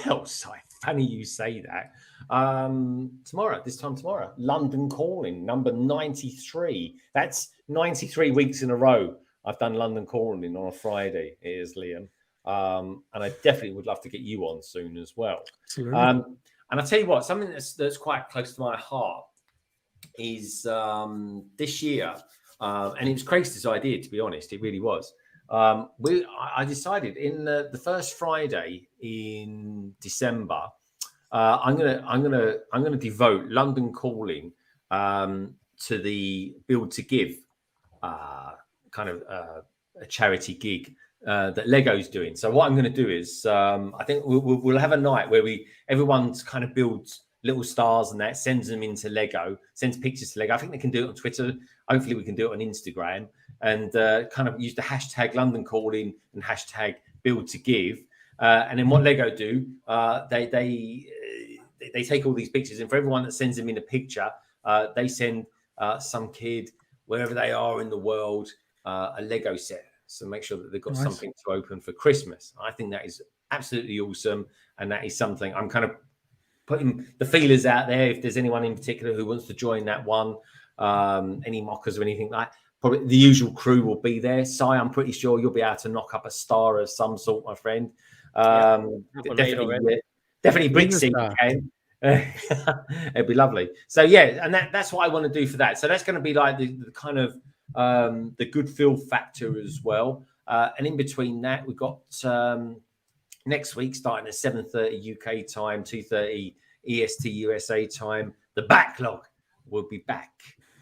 Well, so funny you say that. This time tomorrow, London Calling, number 93. That's 93 weeks in a row I've done London Calling on a Friday. It is, Liam. And I definitely would love to get you on soon as well. And I'll tell you what, something that's quite close to my heart is this year, and it was Craig's idea, to be honest, it really was. I decided in the first Friday in December, I'm gonna devote London Calling to the Build to Give kind of a charity gig that Lego's doing. So what I'm going to do is I think we'll have a night where everyone's kind of builds little stars and that, sends them into Lego, sends pictures to Lego. I think they can do it on Twitter. Hopefully we can do it on Instagram, and kind of use the hashtag London Calling and hashtag Build to Give. And then what Lego do, they take all these pictures, and for everyone that sends them in a picture, they send some kid wherever they are in the world a Lego set. So make sure that they've got something to open for Christmas. I think that is absolutely awesome, and that is something I'm kind of putting the feelers out there. If there's anyone in particular who wants to join that one, any mockers or anything like that, probably the usual crew will be there. Si, I'm pretty sure you'll be able to knock up a star of some sort, my friend. Definitely Brickstage can. It'd be lovely. So yeah, and that's what I want to do for that. So that's going to be like the kind of the good feel factor as well. And in between that, we've got next week starting at 7:30 UK time, 2:30 EST USA time. The backlog will be back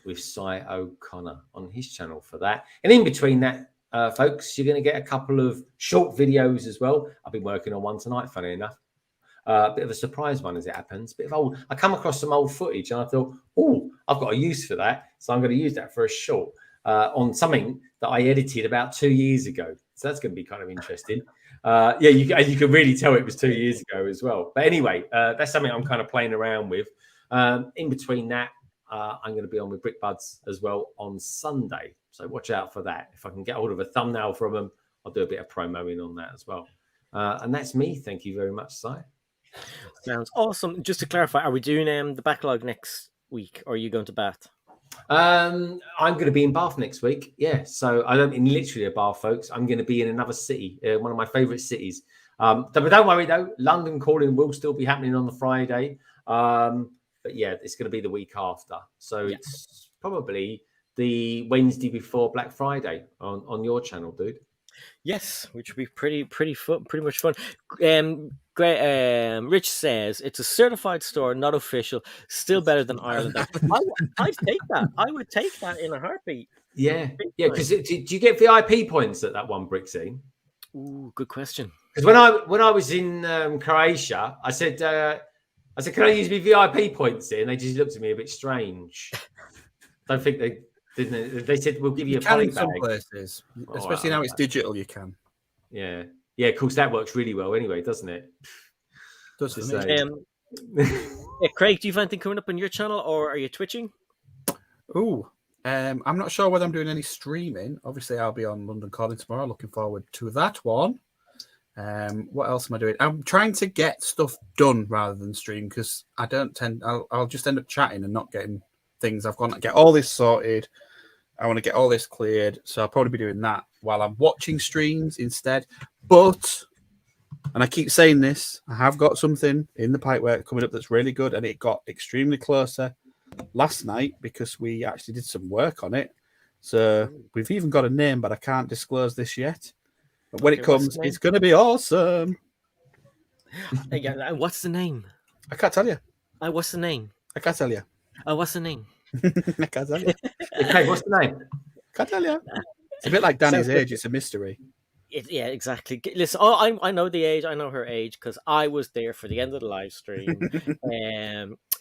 with Si O'Connor on his channel for that. And in between that, folks, you're going to get a couple of short videos as well. I've been working on one tonight, funny enough. A bit of a surprise one as it happens. I come across some old footage and I thought, oh, I've got a use for that. So I'm going to use that for a short on something that I edited about 2 years ago. So that's going to be kind of interesting. You can really tell it was 2 years ago as well. But anyway, that's something I'm kind of playing around with. In between that, I'm going to be on with Brick Buds as well on Sunday. So watch out for that. If I can get hold of a thumbnail from them, I'll do a bit of promoing on that as well. And that's me. Thank you very much, Si. Sounds awesome. Just to clarify, are we doing the backlog next week, or are you going to Bath? I'm going to be in Bath next week. Yeah, so I don't mean literally a Bath, folks. I'm going to be in another city, one of my favourite cities. But don't worry though, London Calling will still be happening on the Friday. But yeah, it's going to be the week after. So it's probably the Wednesday before Black Friday on your channel, dude. Yes, which would be pretty much fun. Rich says it's a certified store, not official. Still better than Ireland. I'd take that. I would take that in a heartbeat. Yeah. Because do you get VIP points at that one, Brixie? Ooh, good question. Because when I was in Croatia, I said, can I use my VIP points here? And they just looked at me a bit strange. Don't think they didn't. They said we'll give you a can poly in some bag. Places, especially now it's digital. You can. Yeah. Of course, that works really well anyway, doesn't it? Does for me. Craig, do you have anything coming up on your channel, or are you twitching? Ooh, I'm not sure whether I'm doing any streaming. Obviously, I'll be on London Calling tomorrow. Looking forward to that one. What else am I doing? I'm trying to get stuff done rather than stream because I'll just end up chatting and not getting things. I've got to get all this sorted. I want to get all this cleared, so I'll probably be doing that while I'm watching streams instead. But, and I keep saying this, I have got something in the pipework coming up that's really good, and it got extremely closer last night because we actually did some work on it. So we've even got a name, but I can't disclose this yet. But when it comes, it's going to be awesome. What's the name? I can't tell you. What's the name? I can't tell you. What's the name? I can't tell you. Okay, what's the name? Can't tell you. It's a bit like Danny's age. It's a mystery. Yeah, exactly. Listen, I know the age. I know her age because I was there for the end of the live stream.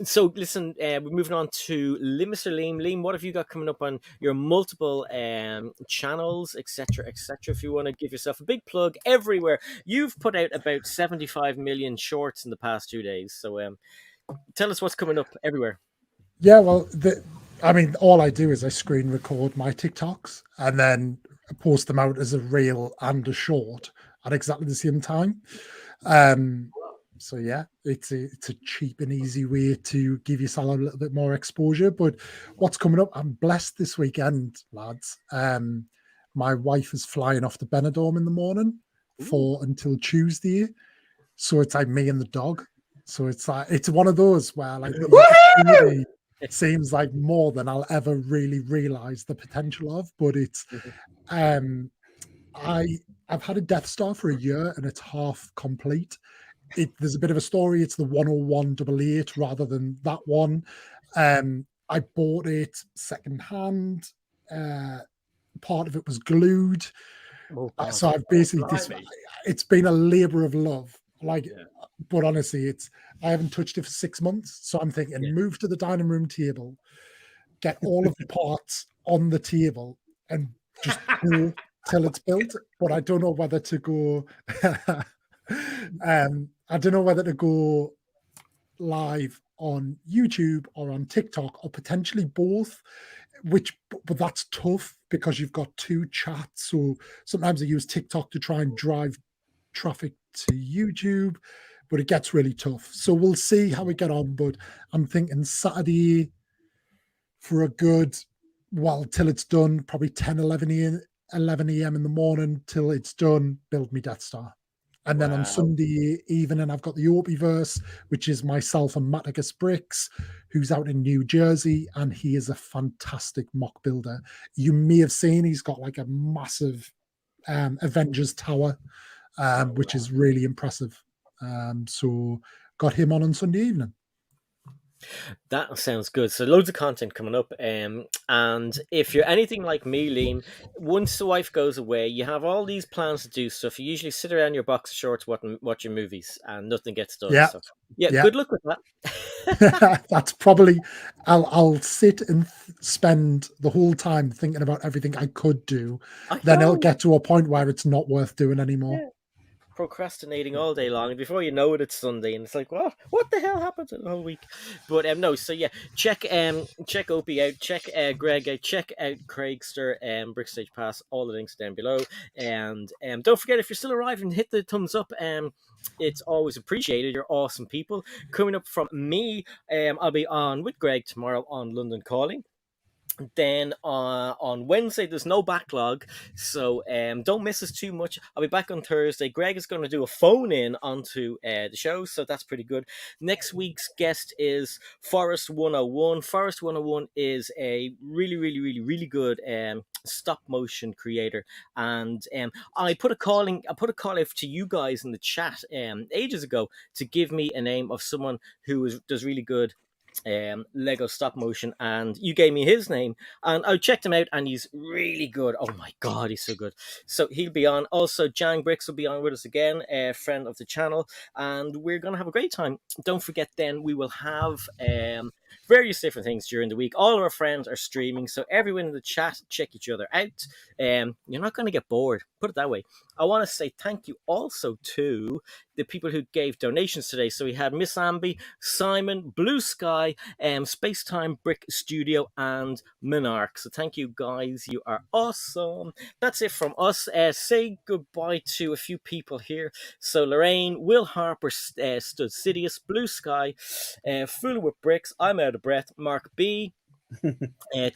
So listen, we're moving on to Mr. Liam. Liam, what have you got coming up on your multiple channels, etc., etc.? If you want to give yourself a big plug everywhere, you've put out about 75 million shorts in the past 2 days. So tell us what's coming up everywhere. Yeah, well, all I do is I screen record my TikToks and then post them out as a reel and a short at exactly the same time. So yeah, it's a cheap and easy way to give yourself a little bit more exposure. But what's coming up? I'm blessed this weekend, lads. My wife is flying off to Benidorm in the morning until Tuesday. So it's like me and the dog. So it's one of those where like it seems like more than I'll ever really realize the potential of, but it's I've had a Death Star for a year and it's half complete. There's a bit of a story. It's the 10188 rather than that one. I bought it secondhand. Part of it was glued. So I've basically it's been a labor of love. But honestly, I haven't touched it for 6 months. So I'm thinking, move to the dining room table, get all of the parts on the table, and just go till it's built. But I don't know whether to go. I don't know whether to go live on YouTube or on TikTok or potentially both. But that's tough because you've got two chats. So sometimes I use TikTok to try and drive traffic to YouTube, but it gets really tough. So we'll see how we get on. But I'm thinking Saturday for a good, till it's done, probably 10, 11 a.m. in the morning till it's done, build me Death Star. And then on Sunday evening, I've got the Opieverse, which is myself and Matticus Bricks, who's out in New Jersey, and he is a fantastic mock builder. You may have seen he's got like a massive Avengers Tower, which is really impressive. So got him on Sunday evening. That sounds good. So loads of content coming up. And if you're anything like me, Liam, once the wife goes away, you have all these plans to do stuff. You usually sit around your box of shorts watching movies and nothing gets done. Yeah. So, good luck with that. That's probably, I'll sit and spend the whole time thinking about everything I could do. Then it'll get to a point where it's not worth doing anymore. Yeah. Procrastinating all day long, and before you know it, it's Sunday, and it's like, what the hell happened the whole week? But no, so yeah, check OPI out, check Greg out, check out Craigster, Brickstage Pass, all the links down below, and don't forget, if you're still arriving, hit the thumbs up. It's always appreciated. You're awesome people. Coming up from me, I'll be on with Greg tomorrow on London Calling. Then on Wednesday, there's no backlog, so don't miss us too much. I'll be back on Thursday. Greg is going to do a phone in onto the show, so that's pretty good. Next week's guest is Forest 101. Forest 101 is a really, really, really, really good stop motion creator, and I put a call out to you guys in the chat ages ago to give me a name of someone who does really good Lego stop motion, and you gave me his name, and I checked him out, and he's really good. Oh my god, he's so good. So he'll be on. Also, Jang Bricks will be on with us again, a friend of the channel, and we're gonna have a great time. Don't forget, then we will have various different things during the week. All of our friends are streaming, so everyone in the chat, check each other out. You're not going to get bored, put it that way. I want to say thank you also to the people who gave donations today. So we had Miss Amby, Simon, Blue Sky, Spacetime Brick Studio, and Monarch. So thank you guys, you are awesome. That's it from us. Say goodbye to a few people here. So Lorraine, Will Harper, Stud Sidious, Blue Sky, Fooling with Bricks, I'm out of breath, Mark B,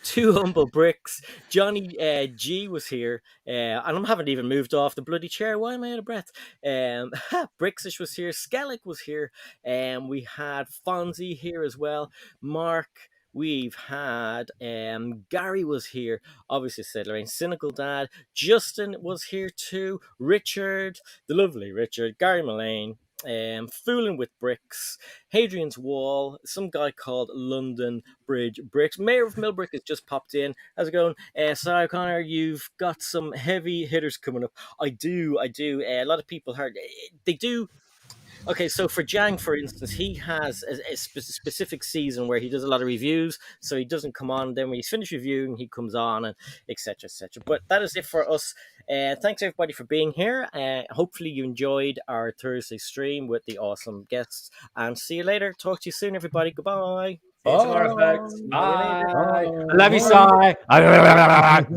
Two Humble Bricks, Johnny G was here, and I haven't even moved off the bloody chair. Why am I out of breath? Brixish was here, Skellick was here, and we had Fonzie here as well. Mark, we've had Gary was here, obviously said Lorraine, Cynical Dad, Justin was here too, Richard, the lovely Richard, Gary Mullane, Fooling with Bricks, Hadrian's Wall, some guy called London Bridge Bricks, Mayor of Millbrick has just popped in. How's it going? Sorry, Connor, you've got some heavy hitters coming up. I do. A lot of people heard they do. Okay, so for Jang, for instance, he has a specific season where he does a lot of reviews, so he doesn't come on. Then when he's finished reviewing, he comes on, and etc. etc. But that is it for us. Thanks everybody for being here. Hopefully you enjoyed our Thursday stream with the awesome guests, and see you later. Talk to you soon, everybody. Goodbye. See you tomorrow, folks. Bye. Bye. I love you, Si.